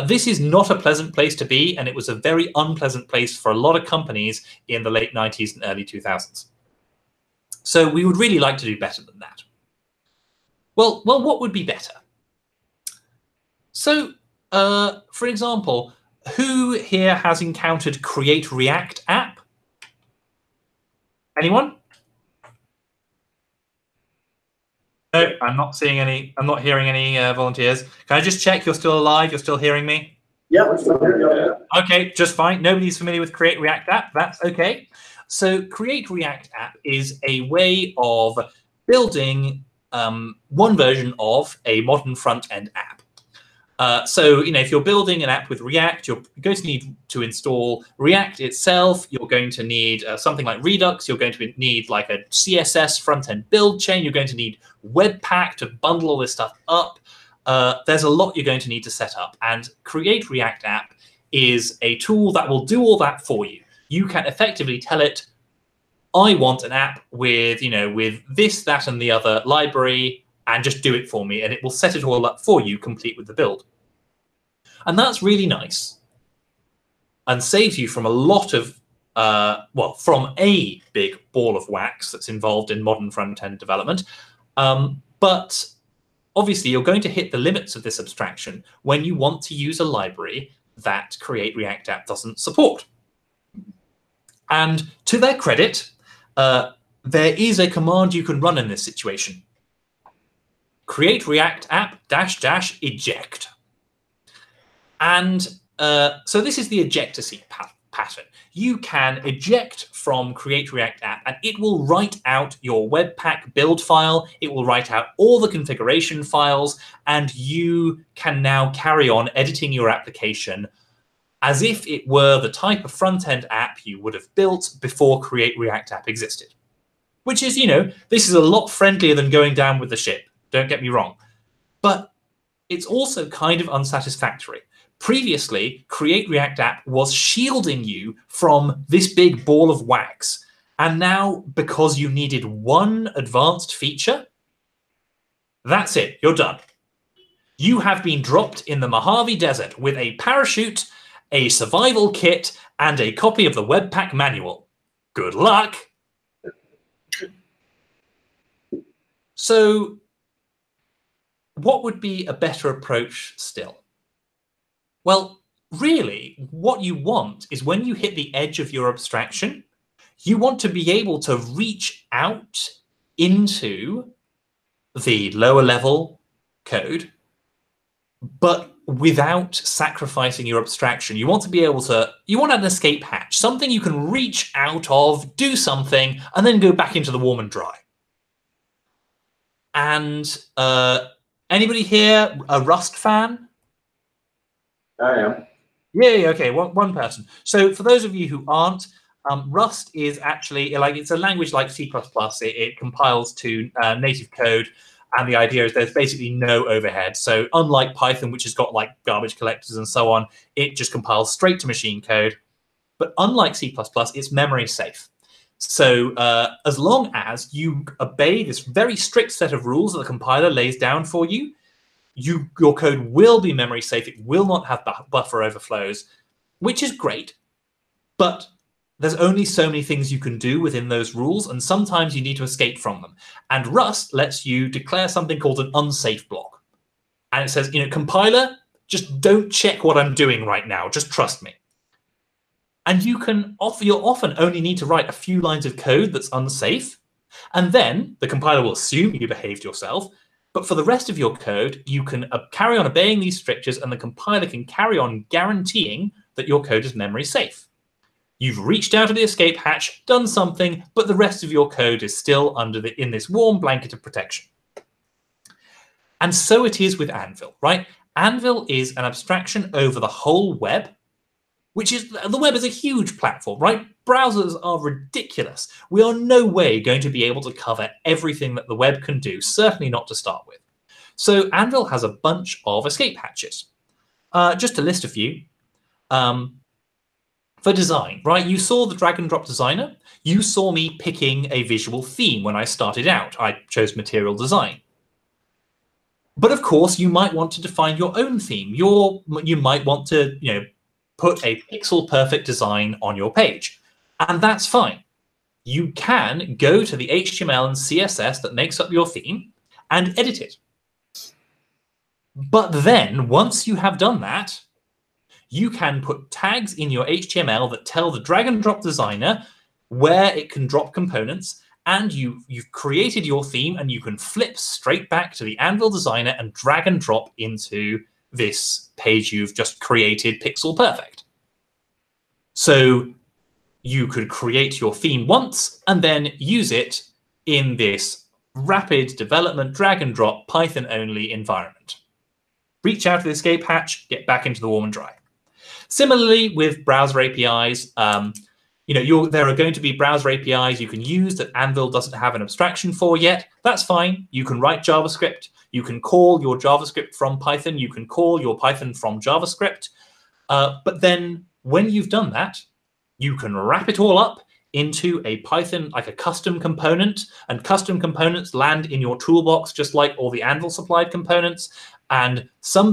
This is not a pleasant place to be, and it was a very unpleasant place for a lot of companies in the late 90s and early 2000s. So we would really like to do better than that. Well, what would be better? So, for example, who here has encountered Create React app? Anyone? No, I'm not seeing any. I'm not hearing any volunteers. Can I just check you're still alive? You're still hearing me? Yeah, we're still here. Okay, just fine. Nobody's familiar with Create React app. That's okay. So Create React app is a way of building one version of a modern front-end app. So, if you're building an app with React, you're going to need to install React itself. You're going to need something like Redux. You're going to need like a CSS front-end build chain. You're going to need Webpack to bundle all this stuff up. There's a lot you're going to need to set up. And Create React app is a tool that will do all that for you. You can effectively tell it, I want an app with, with this, that, and the other library, and just do it for me, and it will set it all up for you, complete with the build. And that's really nice and saves you from a lot of, from a big ball of wax that's involved in modern front-end development. But obviously, you're going to hit the limits of this abstraction when you want to use a library that Create React app doesn't support. And to their credit, there is a command you can run in this situation. create React app -- eject. And so this is the ejector seek pattern. You can eject from create React app, and it will write out your Webpack build file. It will write out all the configuration files, and you can now carry on editing your application as if it were the type of front-end app you would have built before create React app existed. Which is, this is a lot friendlier than going down with the ship. Don't get me wrong. But it's also kind of unsatisfactory. Previously, Create React App was shielding you from this big ball of wax. And now, because you needed one advanced feature, that's it. You're done. You have been dropped in the Mojave Desert with a parachute, a survival kit, and a copy of the Webpack manual. Good luck. So, what would be a better approach still? Well, really, what you want is when you hit the edge of your abstraction, you want to be able to reach out into the lower level code, but without sacrificing your abstraction. You want to be able to, you want an escape hatch, something you can reach out of, do something, and then go back into the warm and dry. And anybody here a Rust fan? I am. Yeah, okay, one person. So for those of you who aren't, Rust is actually, it's a language like C++. It compiles to native code, and the idea is there's basically no overhead. So unlike Python, which has got like garbage collectors and so on, it just compiles straight to machine code. But unlike C++, it's memory safe. So as long as you obey this very strict set of rules that the compiler lays down for you, your code will be memory safe. It will not have buffer overflows, which is great. But there's only so many things you can do within those rules, and sometimes you need to escape from them. And Rust lets you declare something called an unsafe block. And it says, compiler, just don't check what I'm doing right now. Just trust me. And you'll often only need to write a few lines of code that's unsafe. And then the compiler will assume you behaved yourself. But for the rest of your code, you can carry on obeying these strictures, and the compiler can carry on guaranteeing that your code is memory safe. You've reached out of the escape hatch, done something, but the rest of your code is still in this warm blanket of protection. And so it is with Anvil, right? Anvil is an abstraction over the whole web, which is, the web is a huge platform, right? Browsers are ridiculous. We are no way going to be able to cover everything that the web can do, certainly not to start with. So Anvil has a bunch of escape hatches. Just to list a few. For design, right? You saw the drag and drop designer. You saw me picking a visual theme when I started out. I chose material design. But of course, you might want to define your own theme. You might want to, put a pixel perfect design on your page. And that's fine. You can go to the HTML and CSS that makes up your theme and edit it. But then, once you have done that, you can put tags in your HTML that tell the drag and drop designer where it can drop components, and you've created your theme, and you can flip straight back to the Anvil designer and drag and drop into this page you've just created pixel perfect. So you could create your theme once and then use it in this rapid development drag and drop Python only environment. Reach out to the escape hatch, get back into the warm and dry. Similarly with browser APIs, there are going to be browser APIs you can use that Anvil doesn't have an abstraction for yet. That's fine. You can write JavaScript. You can call your JavaScript from Python. You can call your Python from JavaScript. But then when you've done that, you can wrap it all up into a Python, like a custom component, and custom components land in your toolbox just like all the Anvil supplied components. And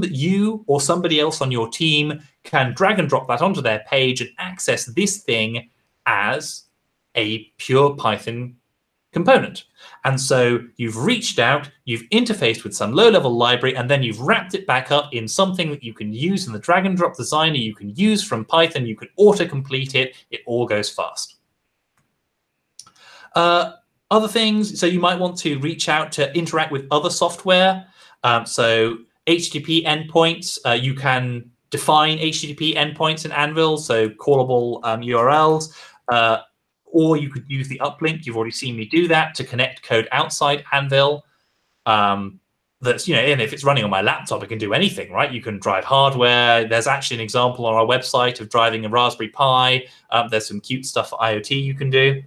you or somebody else on your team can drag and drop that onto their page and access this thing as a pure Python component. And so you've reached out, you've interfaced with some low-level library, and then you've wrapped it back up in something that you can use in the drag and drop designer, you can use from Python, you can auto-complete it, it all goes fast. Other things, so you might want to reach out to interact with other software. So HTTP endpoints, you can define HTTP endpoints in Anvil, so callable URLs, or you could use the uplink. You've already seen me do that to connect code outside Anvil. That's, and if it's running on my laptop, it can do anything, right? You can drive hardware. There's actually an example on our website of driving a Raspberry Pi. There's some cute stuff for IoT you can do.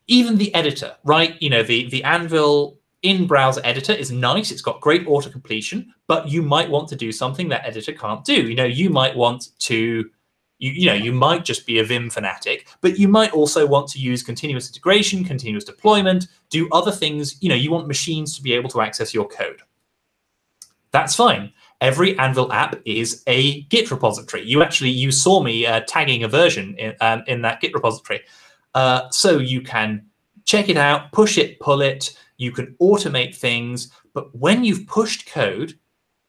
Even the editor, right? The Anvil in-browser editor is nice. It's got great auto-completion, but you might want to do something that editor can't do. You might want to, you might just be a Vim fanatic, but you might also want to use continuous integration, continuous deployment, do other things. You want machines to be able to access your code. That's fine. Every Anvil app is a Git repository. You saw me tagging a version in that Git repository. So you can check it out, push it, pull it. You can automate things. But when you've pushed code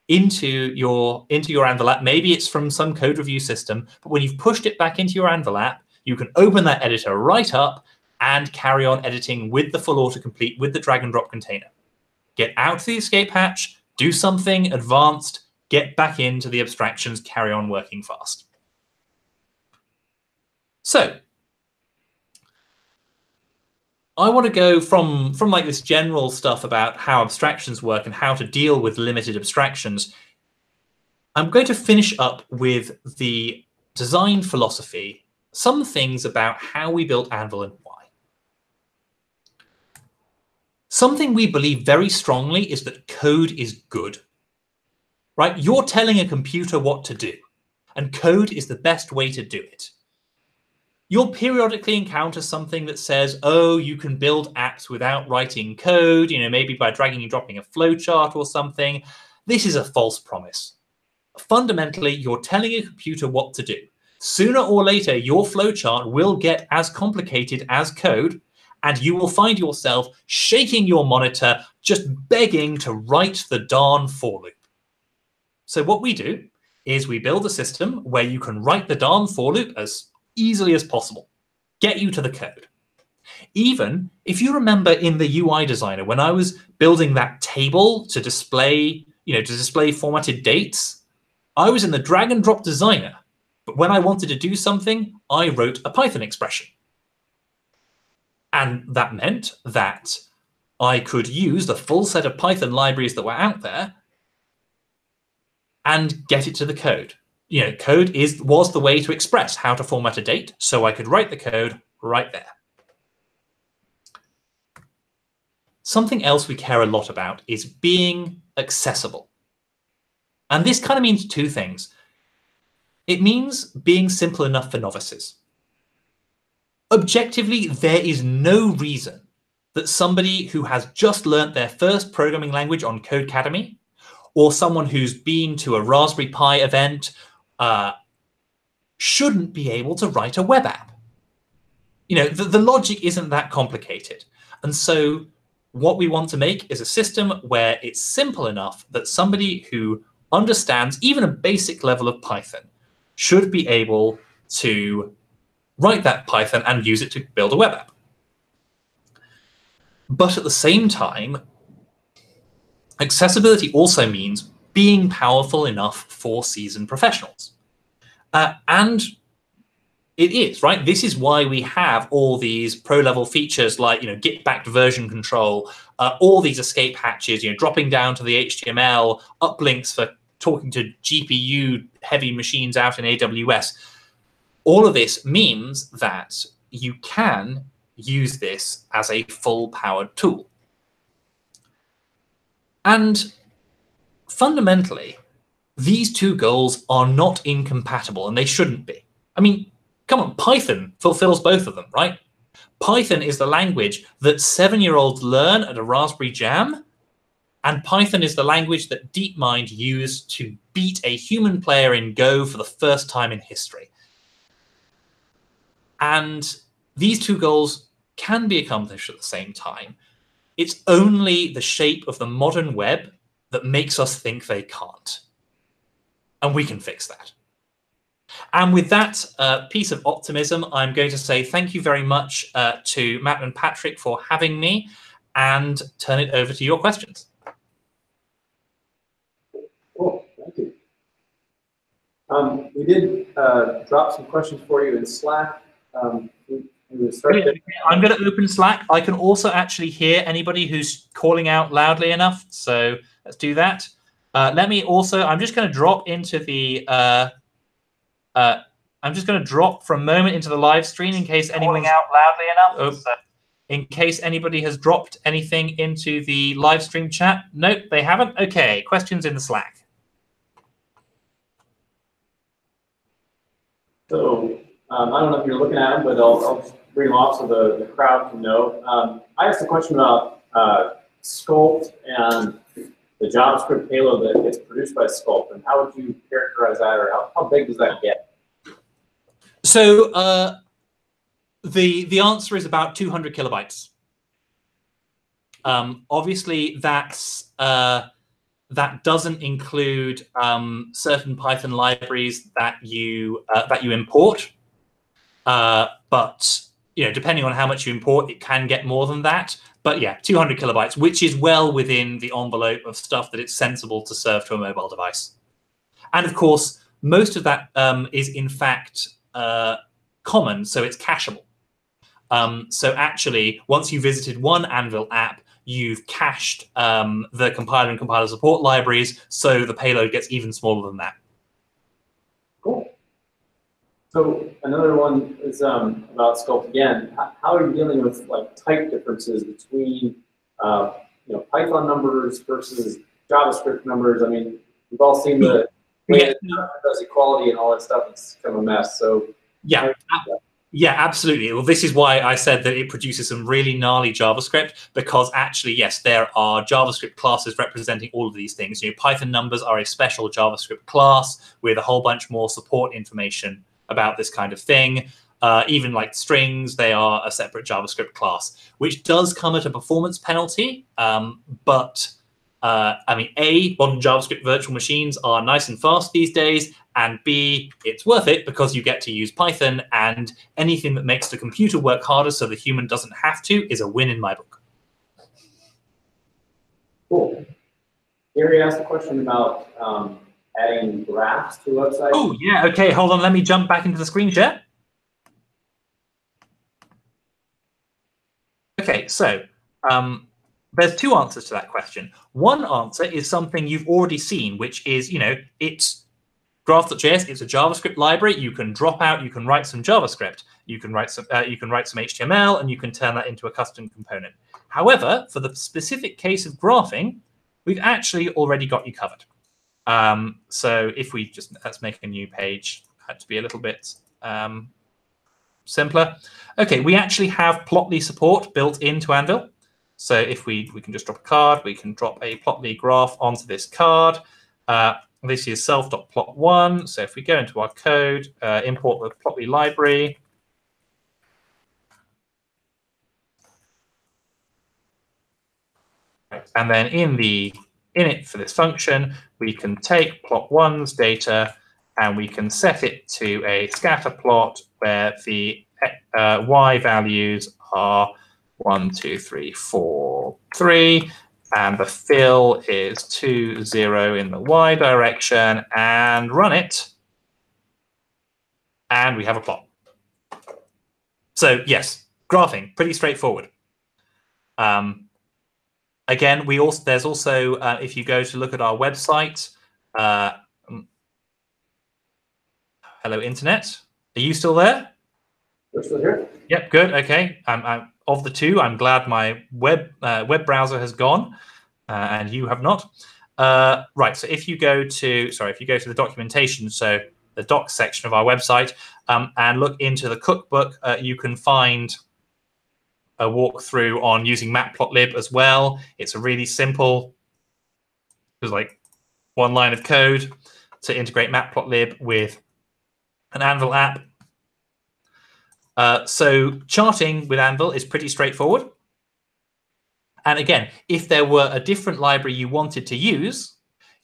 into your Anvil app, maybe it's from some code review system, but when you've pushed it back into your Anvil app, you can open that editor right up and carry on editing with the full autocomplete, with the drag and drop container. Get out to the escape hatch, do something advanced, get back into the abstractions, carry on working fast. So I want to go from like this general stuff about how abstractions work and how to deal with limited abstractions. I'm going to finish up with the design philosophy, some things about how we built Anvil and why. Something we believe very strongly is that code is good, right? You're telling a computer what to do, and code is the best way to do it. You'll periodically encounter something that says, oh, you can build apps without writing code, maybe by dragging and dropping a flowchart or something. This is a false promise. Fundamentally, you're telling a computer what to do. Sooner or later, your flowchart will get as complicated as code, and you will find yourself shaking your monitor, just begging to write the darn for loop. So what we do is we build a system where you can write the darn for loop as easily as possible, get you to the code. Even if you remember in the UI designer, when I was building that table to display, formatted dates, I was in the drag and drop designer. But when I wanted to do something, I wrote a Python expression. And that meant that I could use the full set of Python libraries that were out there and get it to the code. Code was the way to express how to format a date, so I could write the code right there. Something else we care a lot about is being accessible. And this kind of means two things. It means being simple enough for novices. Objectively, there is no reason that somebody who has just learnt their first programming language on Codecademy, or someone who's been to a Raspberry Pi event, shouldn't be able to write a web app. The logic isn't that complicated. And so what we want to make is a system where it's simple enough that somebody who understands even a basic level of Python should be able to write that Python and use it to build a web app. But at the same time, accessibility also means being powerful enough for seasoned professionals. And it is, right? This is why we have all these pro-level features like, Git-backed version control, all these escape hatches, dropping down to the HTML, uplinks for talking to GPU-heavy machines out in AWS. All of this means that you can use this as a full-powered tool. And fundamentally, these two goals are not incompatible, and they shouldn't be. I mean, come on, Python fulfills both of them, right? Python is the language that 7-year-olds learn at a Raspberry Jam, and Python is the language that DeepMind used to beat a human player in Go for the first time in history. And these two goals can be accomplished at the same time. It's only the shape of the modern web that makes us think they can't. And we can fix that. And with that piece of optimism, I'm going to say thank you very much to Matt and Patrick for having me, and turn it over to your questions. Cool, thank you. We did drop some questions for you in Slack. I'm going to open Slack. I can also actually hear anybody who's calling out loudly enough, so let's do that. Let me also, I'm just going to drop into the, I'm just going to drop for a moment into the live stream in case anyone's calling out loudly enough. Oh, in case anybody has dropped anything into the live stream chat. Nope, they haven't. Okay, questions in the Slack. So I don't know if you're looking at them, but I'll just read them off so the crowd can know. I asked a question about Sculpt and the JavaScript payload that gets produced by Sculpt, and how would you characterize that, or how big does that get? So the answer is about 200 kilobytes. Obviously, that's that doesn't include certain Python libraries that you import. But depending on how much you import, it can get more than that. But yeah, 200 kilobytes, which is well within the envelope of stuff that it's sensible to serve to a mobile device. And of course, most of that is in fact common, so it's cacheable. So actually, once you visited one Anvil app, you've cached the compiler and compiler support libraries, so the payload gets even smaller than that. Cool. So another one is about Sculpt again. How are you dealing with like type differences between Python numbers versus JavaScript numbers? I mean, we've all seen the way that does equality and all that stuff. It's kind of a mess. So yeah. Yeah, absolutely. Well, this is why I said that it produces some really gnarly JavaScript, because actually, yes, there are JavaScript classes representing all of these things. Python numbers are a special JavaScript class with a whole bunch more support information about this kind of thing. Even like strings, they are a separate JavaScript class, which does come at a performance penalty. But I mean, A, modern JavaScript virtual machines are nice and fast these days, and B, it's worth it because you get to use Python, and anything that makes the computer work harder so the human doesn't have to is a win in my book. Cool. Gary asked a question about adding graphs to a website. Oh, yeah, okay, hold on, let me jump back into the screen share. Okay, so there's two answers to that question. One answer is something you've already seen, which is, it's graph.js. It's a JavaScript library. You can drop out. You can write some JavaScript. You can write some HTML, and you can turn that into a custom component. However, for the specific case of graphing, we've actually already got you covered. So if we just let's make a new page, to be a little bit simpler. Okay, we actually have Plotly support built into Anvil. So if we can just drop a card, we can drop a Plotly graph onto this card. This is self.plot1. So if we go into our code, import the Plotly library. And then in it for this function, we can take plot1's data and we can set it to a scatter plot where the y values are 1, 2, 3, 4, 3. And the fill is 2, 0 in the y direction, and run it. And we have a plot. So yes, graphing, pretty straightforward. Again, there's also, if you go to look at our website, hello, Internet. Are you still there? We're still here. Yep, good, okay. Of the two, I'm glad my web browser has gone, and you have not. Right. So if you go to the documentation, so the docs section of our website, and look into the cookbook, you can find a walkthrough on using matplotlib as well. It's a really simple, there's like one line of code to integrate matplotlib with an Anvil app. So charting with Anvil is pretty straightforward. And again, if there were a different library you wanted to use,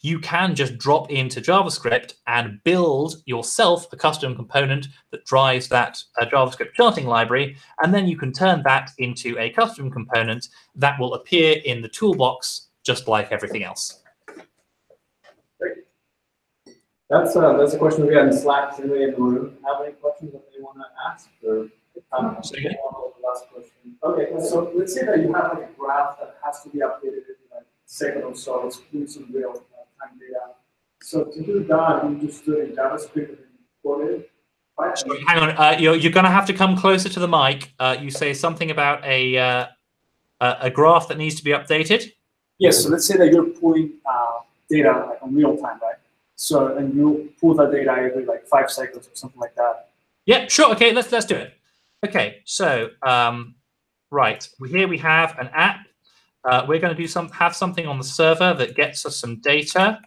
you can just drop into JavaScript and build yourself a custom component that drives that JavaScript charting library, and then you can turn that into a custom component that will appear in the toolbox just like everything else. Great. That's a question we got in Slack. Does anybody in the room have any questions that they want to ask? Or Last question. Okay, so let's say that you have like a graph that has to be updated in like a second or so. It's doing some real time data. So to do that, you just do it in JavaScript and import it. Right? Sorry, hang on, you're going to have to come closer to the mic. You say something about a graph that needs to be updated. Yes. So let's say that you're pulling data like in real time, right? So and you pull that data every like 5 seconds or something like that. Yeah, sure. Okay, let's do it. Okay, so right here we have an app. We're going to have something on the server that gets us some data.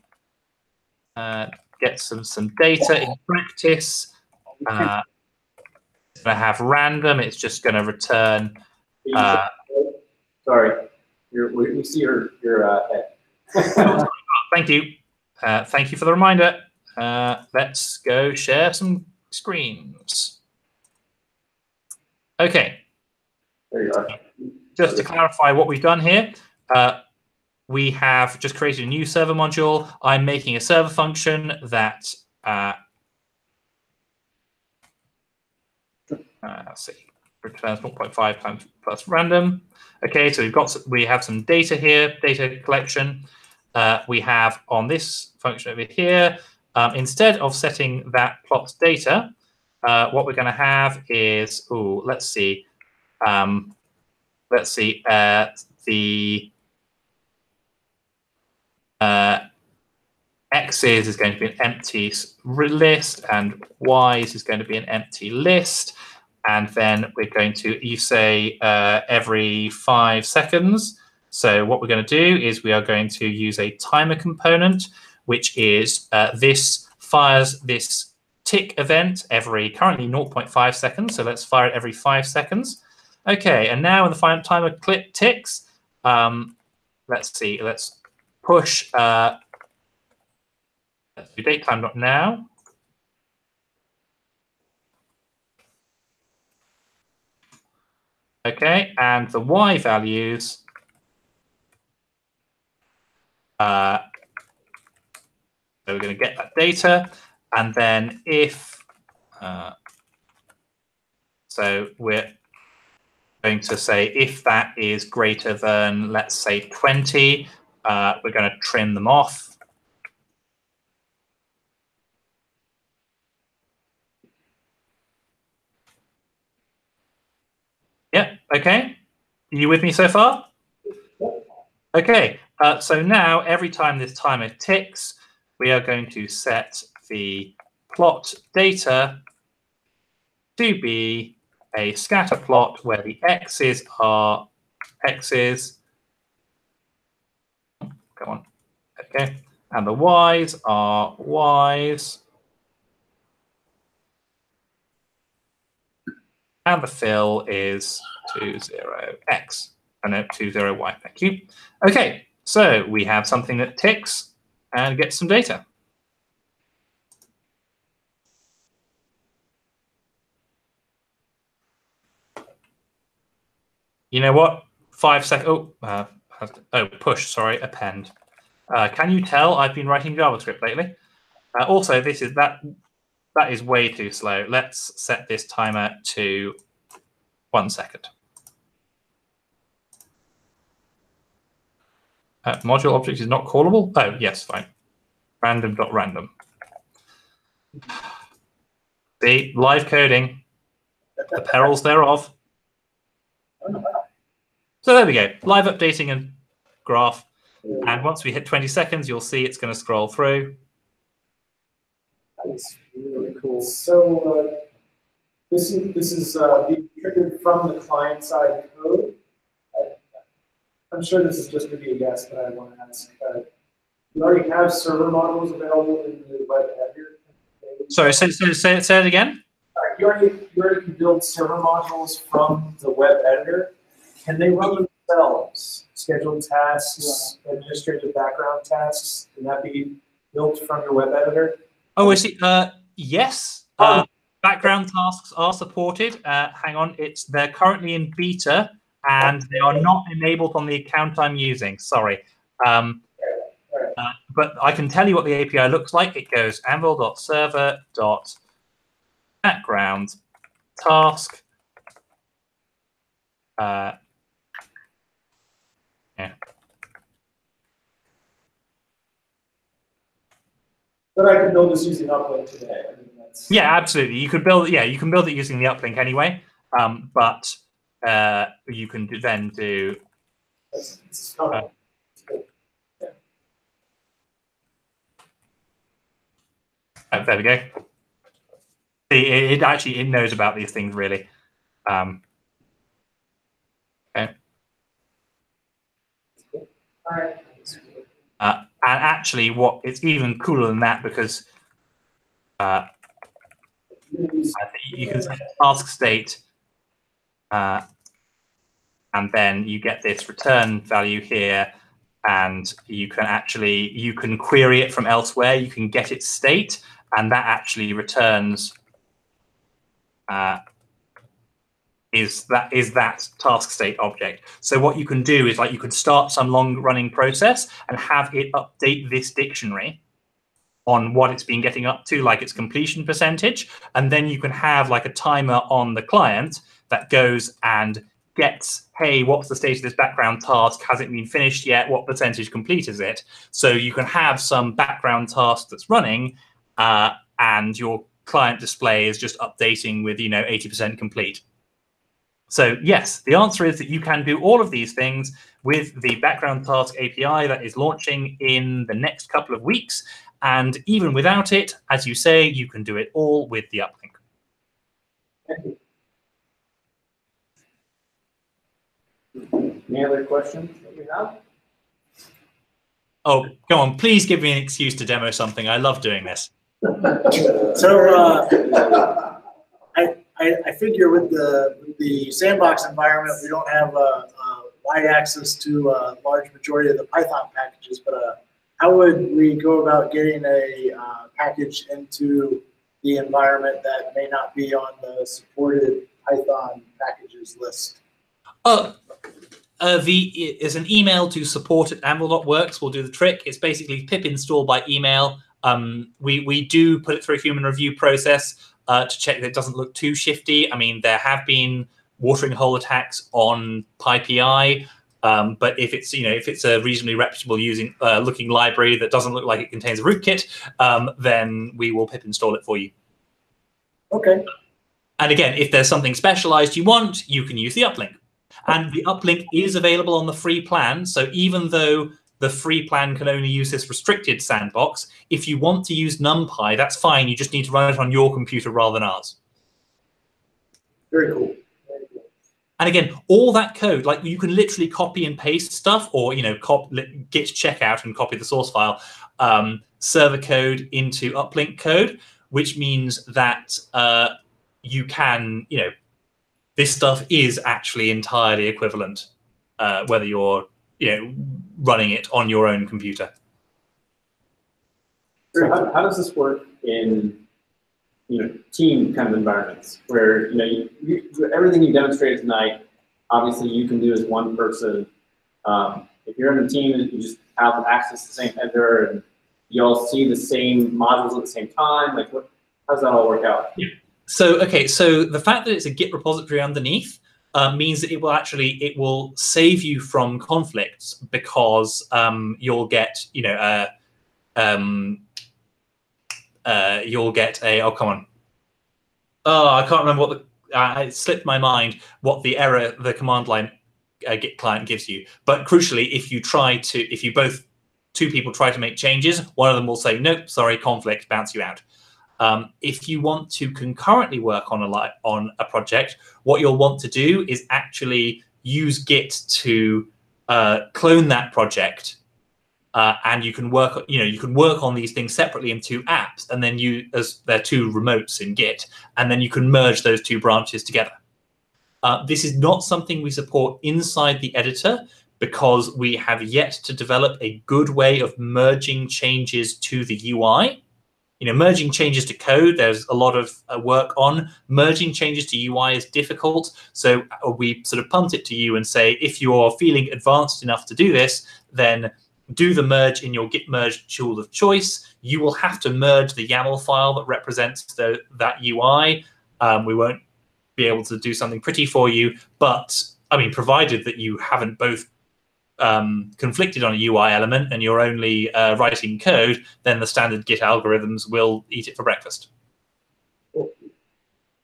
Gets some data in practice. It's going to have random. It's just going to return. Sorry, we see your head. Thank you. Thank you for the reminder. Let's go share some screens. Okay. There you are. Just to clarify what we've done here, we have just created a new server module. I'm making a server function that let's see, returns 0.5 times plus random. Okay, so we have some data here, data collection. We have on this function over here, instead of setting that plot data, what we're going to have is, let's see, the x's is going to be an empty list, and y's is going to be an empty list, and then we're going to, you say, every 5 seconds. So what we're going to do is we are going to use a timer component, which is this fires this tick event every currently 0.5 seconds. So let's fire it every 5 seconds. Okay, and now when the timer ticks, let's see, let's push, let's do datetime.now. Okay, and the y values, so we're going to get that data, and then if, so we're going to say if that is greater than, let's say, 20, we're going to trim them off. Yeah, okay. Are you with me so far? Okay, so now every time this timer ticks, we are going to set the plot data to be a scatter plot where the x's are x's. Go on. Okay, and the y's are y's. And the fill is 20x. Oh no, 20y. Thank you. Okay, so we have something that ticks and gets some data. You know what? 5 seconds. Push. Sorry, append. Can you tell I've been writing JavaScript lately? Also, that is way too slow. Let's set this timer to 1 second. Module object is not callable? Oh, yes, fine. Random.random. See, live coding, the perils thereof. So there we go, live updating a graph. And once we hit 20 seconds, you'll see it's going to scroll through. That's really cool. So this is being triggered from the client side code. I'm sure this is just going to be a yes, but I want to ask. You already have server models available in the web editor. Sorry, say it again. You already can build server modules from the web editor. Can they run themselves? scheduled tasks, administrative background tasks, can that be built from your web editor? Oh, I see. Yes. Background tasks are supported. Hang on, they're currently in beta and they are not enabled on the account I'm using. Sorry. But I can tell you what the API looks like. It goes anvil.server.background task. Yeah. But I can build this using uplink today. I mean, yeah, absolutely. You could build. Yeah, you can build it using the uplink anyway. But you can then do. There we go. It actually knows about these things really. Okay. All right. And actually, it's even cooler than that because you can set task state, and then you get this return value here, and you can query it from elsewhere. You can get its state, and that actually returns is that task state object. So what you can do is you could start some long running process and have it update this dictionary on what it's been getting up to, like its completion percentage, and then you can have a timer on the client that goes and gets, hey, what's the state of this background task? Has it been finished yet? What percentage complete is it? So you can have some background task that's running, and your client display is just updating with 80% complete. So yes, the answer is that you can do all of these things with the background task API that is launching in the next couple of weeks. And even without it, as you say, you can do it all with the uplink. Thank you. Any other questions that we have? Oh, come on, please give me an excuse to demo something. I love doing this. So I figure with the sandbox environment, we don't have wide access to a large majority of the Python packages, but how would we go about getting a package into the environment that may not be on the supported Python packages list? Is an email to support@anvil.works will do the trick. It's basically pip install by email. We do put it through a human review process to check that it doesn't look too shifty. I mean, there have been watering hole attacks on PyPI, but if it's a reasonably reputable looking library that doesn't look like it contains a rootkit, then we will pip install it for you. Okay. And again, if there's something specialized you want, you can use the uplink. And the uplink is available on the free plan. So even though the free plan can only use this restricted sandbox, if you want to use NumPy, that's fine. You just need to run it on your computer rather than ours. Very cool. And again, all that code, you can literally copy and paste stuff, or git checkout and copy the source file, server code into uplink code, which means that you can, this stuff is actually entirely equivalent, whether you're running it on your own computer. So how does this work in team kind of environments where everything you demonstrated tonight, obviously you can do as one person. If you're in a team and you just have access to the same editor and you all see the same modules at the same time, how does that all work out? Yeah. So so the fact that it's a Git repository underneath means that it will save you from conflicts, because you'll get you'll get a, oh, come on. Oh, I can't remember what it slipped my mind what the error the command line Git client gives you. But crucially, if two people try to make changes, one of them will say, nope, sorry, conflict, bounce you out. If you want to concurrently work on a project, what you'll want to do is actually use Git to clone that project. And you can work on these things separately in two apps, and then as they're two remotes in Git, and then you can merge those two branches together. This is not something we support inside the editor, because we have yet to develop a good way of merging changes to the UI. Merging changes to code, there's a lot of work on. Merging changes to UI is difficult. So we sort of punt it to you and say, if you're feeling advanced enough to do this, then do the merge in your git merge tool of choice. You will have to merge the YAML file that represents that UI. We won't be able to do something pretty for you, but I mean, provided that you haven't both conflicted on a UI element and you're only writing code, then the standard Git algorithms will eat it for breakfast.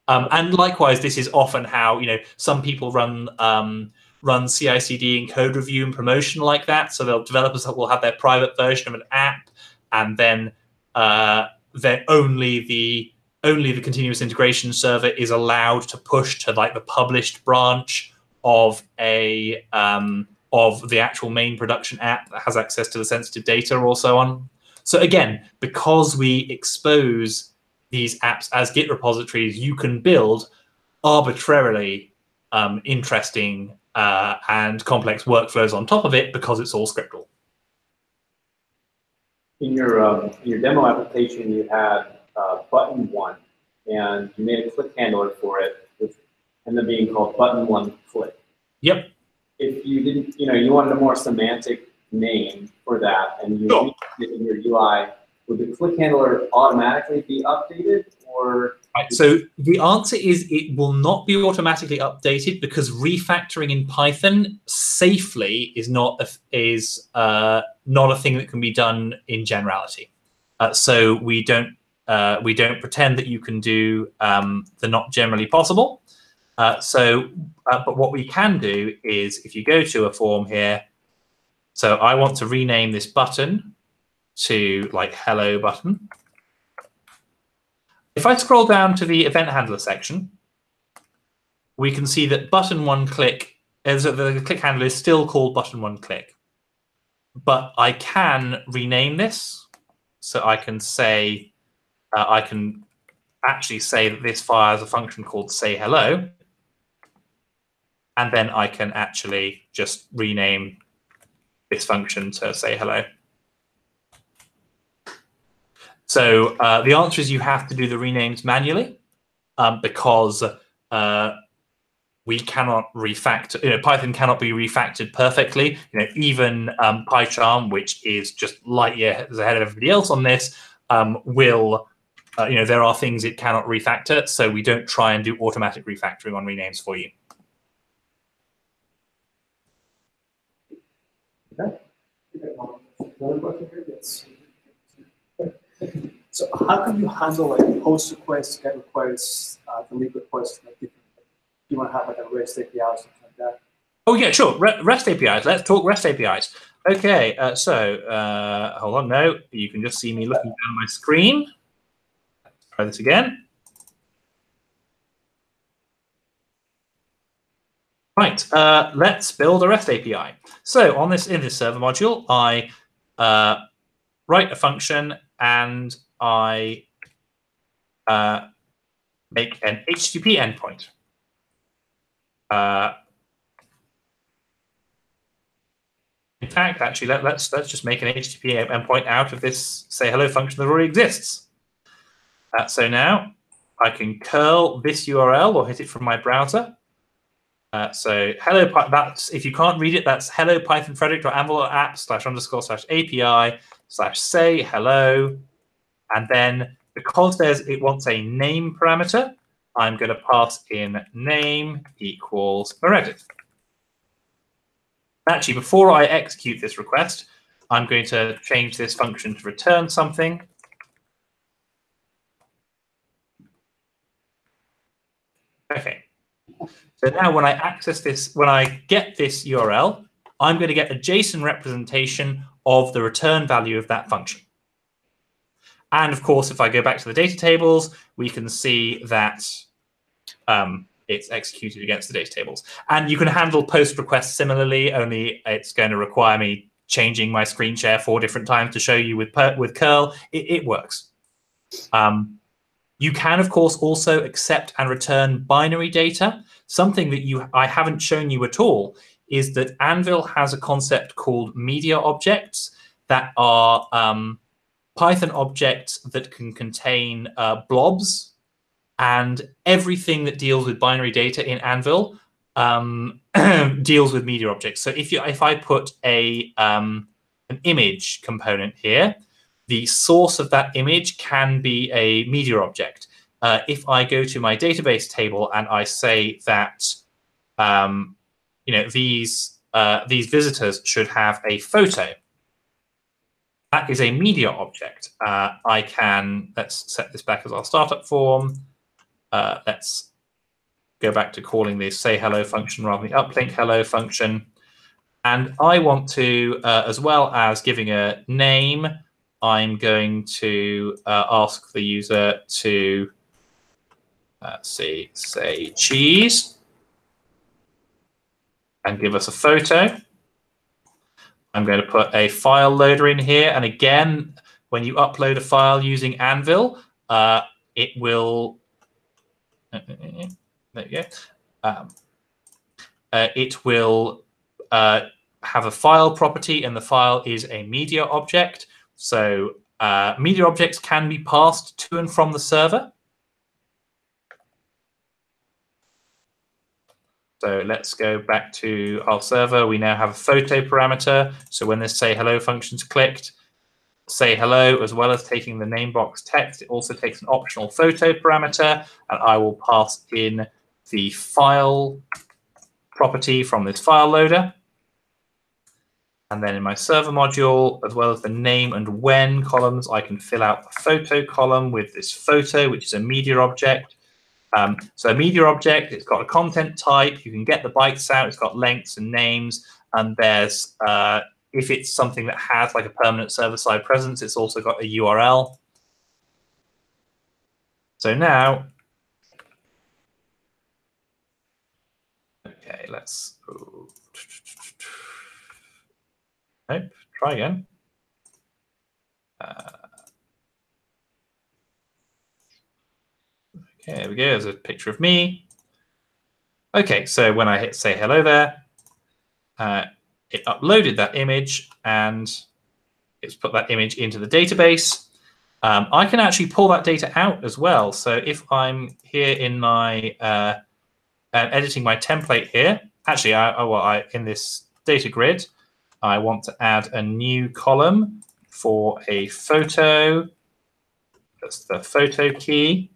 And likewise, this is often how some people run CI/CD and code review and promotion like that. So developers will have their private version of an app, and then only the continuous integration server is allowed to push to like the published branch of of the actual main production app that has access to the sensitive data or so on. So again, because we expose these apps as Git repositories, you can build arbitrarily interesting and complex workflows on top of it because it's all scriptable. In your demo application, you had button 1, and you made a click handler for it, which ended up being called button 1 click. Yep. If you didn't, you wanted a more semantic name for that, and you Sure. used it in your UI, would the click handler automatically be updated, or? Right, so the answer is it will not be automatically updated because refactoring in Python safely is not a thing that can be done in generality. So we don't pretend that you can do the not generally possible. But what we can do is, if you go to a form here, so I want to rename this button to like hello button. If I scroll down to the event handler section, we can see that button 1 click, the click handler is still called button 1 click. But I can rename this. So I can say, I can actually say that this fires a function called say hello. And then I can actually just rename this function to say hello. So the answer is you have to do the renames manually because we cannot refactor. Python cannot be refactored perfectly. Even PyCharm, which is just light years ahead of everybody else on this, will. There are things it cannot refactor, so we don't try and do automatic refactoring on renames for you. Okay. Another question here? Yes. So how can you handle like post requests, get requests, delete requests? Like do you want to have like a REST API or something like that? Oh yeah, sure. REST APIs. Let's talk REST APIs. Okay. Hold on. No, you can just see me looking down my screen. Try this again. Right, let's build a REST API. So in this server module, I write a function and I make an HTTP endpoint. In fact, actually, let's just make an HTTP endpoint out of this say hello function that already exists. So now I can curl this URL or hit it from my browser. So hello, that's, if you can't read it, that's hello Python Frederick Anvil app /_API/say hello. And then because it wants a name parameter, I'm going to pass in name equals Meredydd. Actually, before I execute this request, I'm going to change this function to return something. Okay. So now when I access this, when I get this URL, I'm going to get a JSON representation of the return value of that function. And of course, if I go back to the data tables, we can see that it's executed against the data tables. And you can handle post requests similarly, only it's going to require me changing my screen share 4 different times to show you with curl. It works. You can, of course, also accept and return binary data. Something that I haven't shown you at all is that Anvil has a concept called media objects that are Python objects that can contain blobs, and everything that deals with binary data in Anvil deals with media objects. So if I put an image component here, the source of that image can be a media object. If I go to my database table and I say that these visitors should have a photo, that is a media object. Let's set this back as our startup form. Let's go back to calling this say hello function rather than the uplink hello function. And I want to, as well as giving a name, I'm going to ask the user to say cheese and give us a photo. I'm going to put a file loader in here. And again, when you upload a file using Anvil, it will, there you go. It will have a file property, and the file is a media object. So media objects can be passed to and from the server. So let's go back to our server. We now have a photo parameter. So when this say hello function is clicked, say hello, as well as taking the name box text, it also takes an optional photo parameter, and I will pass in the file property from this file loader. And then in my server module, as well as the name and when columns, I can fill out the photo column with this photo, which is a media object. So a media object, it's got a content type. You can get the bytes out. It's got lengths and names. And there's, if it's something that has like a permanent server-side presence, it's also got a URL. So now, okay, let's nope, try again. Okay, there we go. There's a picture of me. Okay, so when I hit say hello there, it uploaded that image and it's put that image into the database. I can actually pull that data out as well. So if I'm here in my editing my template here, actually, in this data grid, I want to add a new column for a photo. That's the photo key.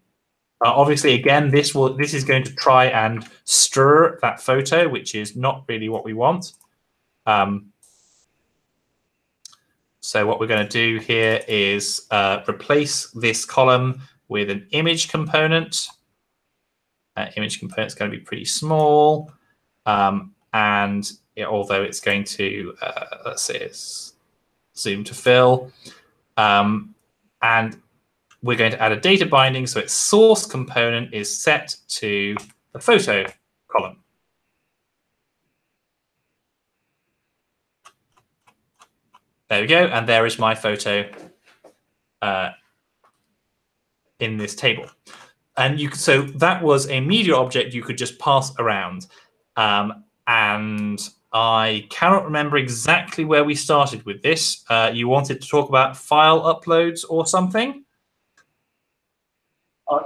Obviously, again, this is going to try and stir that photo, which is not really what we want. So what we're going to do here is replace this column with an image component. Image component is going to be pretty small, and although it's going to let's say it's zoom to fill, and we're going to add a data binding, so its source component is set to the photo column. There we go, and there is my photo in this table. And so that was a media object you could just pass around. And I cannot remember exactly where we started with this. You wanted to talk about file uploads or something?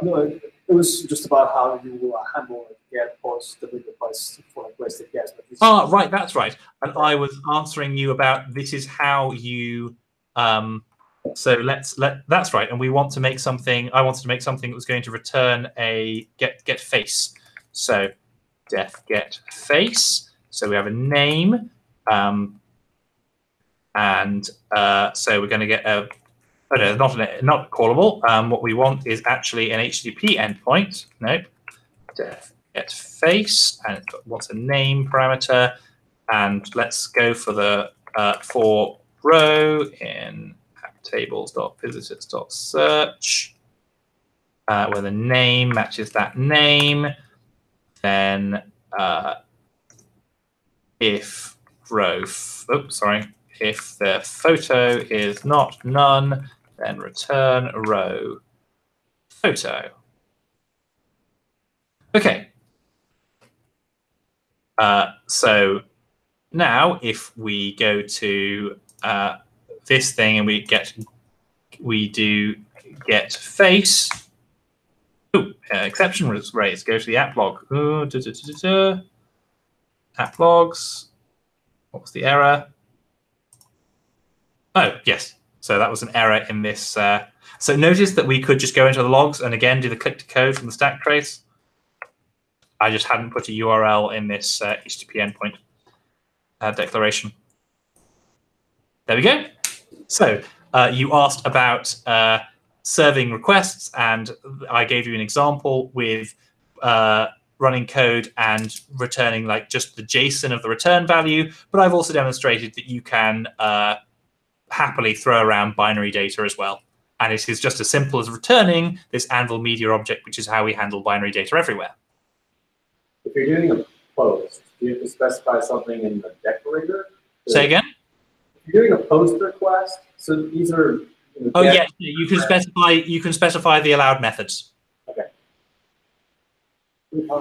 No, it was just about how you handle get, post, delete requests for requested guests. Oh, right, that's right. And I was answering you about this is how you. So that's right. And we want to make something. I wanted to make something that was going to return a get face. So def get face. So we have a name, and so we're going to get a. Oh, no, not callable. What we want is actually an HTTP endpoint. Nope. Def get face, and it wants a name parameter. And let's go for the for row in tables.visitors.search, where the name matches that name. Then if row, if the photo is not none, then return row photo. Okay. So now if we go to this thing and we do get face. Ooh, exception rates. Go to the app log. App logs. What was the error? Oh, yes. So that was an error in this. So notice that we could just go into the logs and again do the click to code from the stack trace. I just hadn't put a URL in this HTTP endpoint declaration. There we go. So you asked about serving requests, and I gave you an example with running code and returning like just the JSON of the return value. But I've also demonstrated that you can happily throw around binary data as well. And it is just as simple as returning this Anvil media object, which is how we handle binary data everywhere. If you're doing a post, do you have to specify something in the declarator? Say again? If you're doing a post request, so these are. Oh yeah, you can specify. You can specify the allowed methods. Okay. And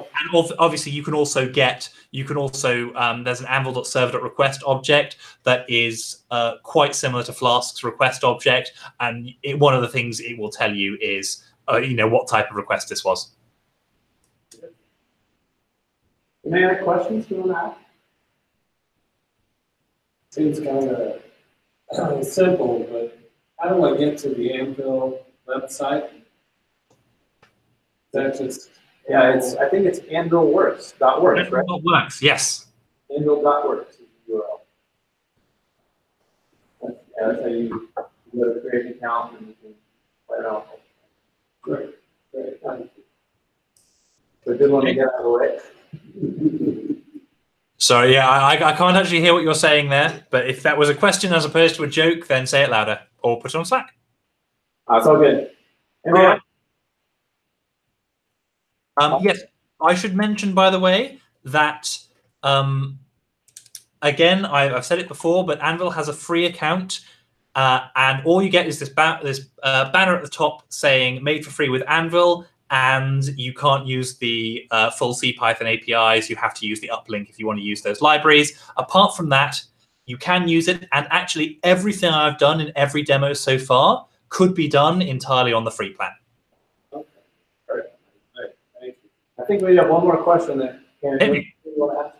obviously, you can also get. You can also. There's an Anvil.server.request object that is quite similar to Flask's request object, and one of the things it will tell you is, what type of request this was. Any other questions you want to ask? Seems kind of simple, but how do I get to the Anvil website? That just Yeah, I think it's Anvilworks.works, right? Anvil.works, yes. Anvil.works is the URL. That's how you go to create an account and you can play it out. great. Thank you. So good one to get out of the way. Sorry, yeah, I can't actually hear what you're saying there, but if that was a question as opposed to a joke, then say it louder or put it on Slack. It's all good. Right. Yes, I should mention, by the way, that, again, I've said it before, but Anvil has a free account, and all you get is this banner at the top saying made for free with Anvil, and you can't use the full CPython APIs. You have to use the uplink if you want to use those libraries. Apart from that, you can use it, and actually everything I've done in every demo so far could be done entirely on the free plan. Okay. All right. Thank you. I think we have one more question that Karen, you want to ask?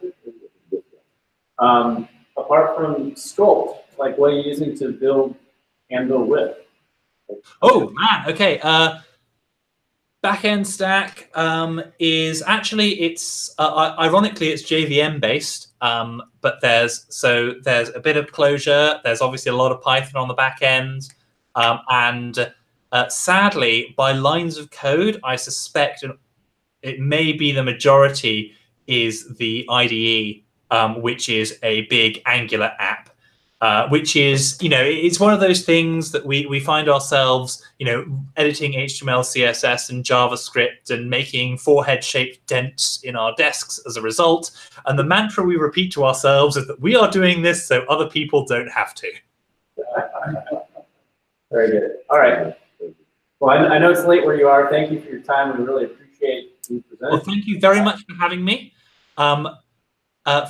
Apart from Sculpt, like what are you using to build Anvil with? Oh man, okay. Backend stack is actually ironically it's JVM based, but there's a bit of Clojure. There's obviously a lot of Python on the back end, and sadly, by lines of code, I suspect it may be the majority is the IDE, which is a big Angular app. Which is, it's one of those things that we find ourselves, editing HTML, CSS, and JavaScript and making forehead-shaped dents in our desks as a result. And the mantra we repeat to ourselves is that we are doing this so other people don't have to. Very good. All right. Well, I know it's late where you are. Thank you for your time. We really appreciate you presenting. Well, thank you very much for having me.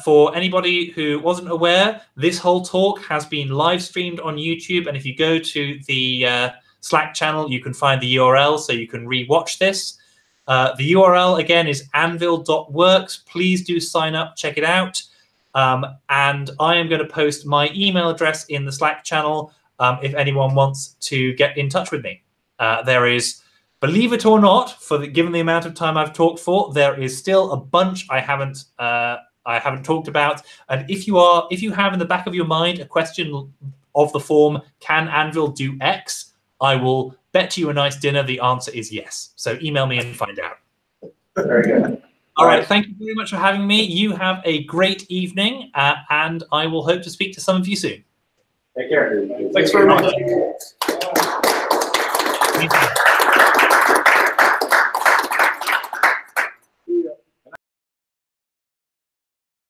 For anybody who wasn't aware, this whole talk has been live streamed on YouTube, and if you go to the Slack channel, you can find the URL so you can re-watch this. The URL, again, is anvil.works. Please do sign up, check it out. And I am going to post my email address in the Slack channel if anyone wants to get in touch with me. There is, believe it or not, given the amount of time I've talked for, there is still a bunch I haven't talked about. And if you have in the back of your mind a question of the form, can Anvil do X? I will bet you a nice dinner the answer is yes. So email me and find out. Very good. All right. Thank you very much for having me. You have a great evening, and I will hope to speak to some of you soon. Take care. Thanks very much. Thank you.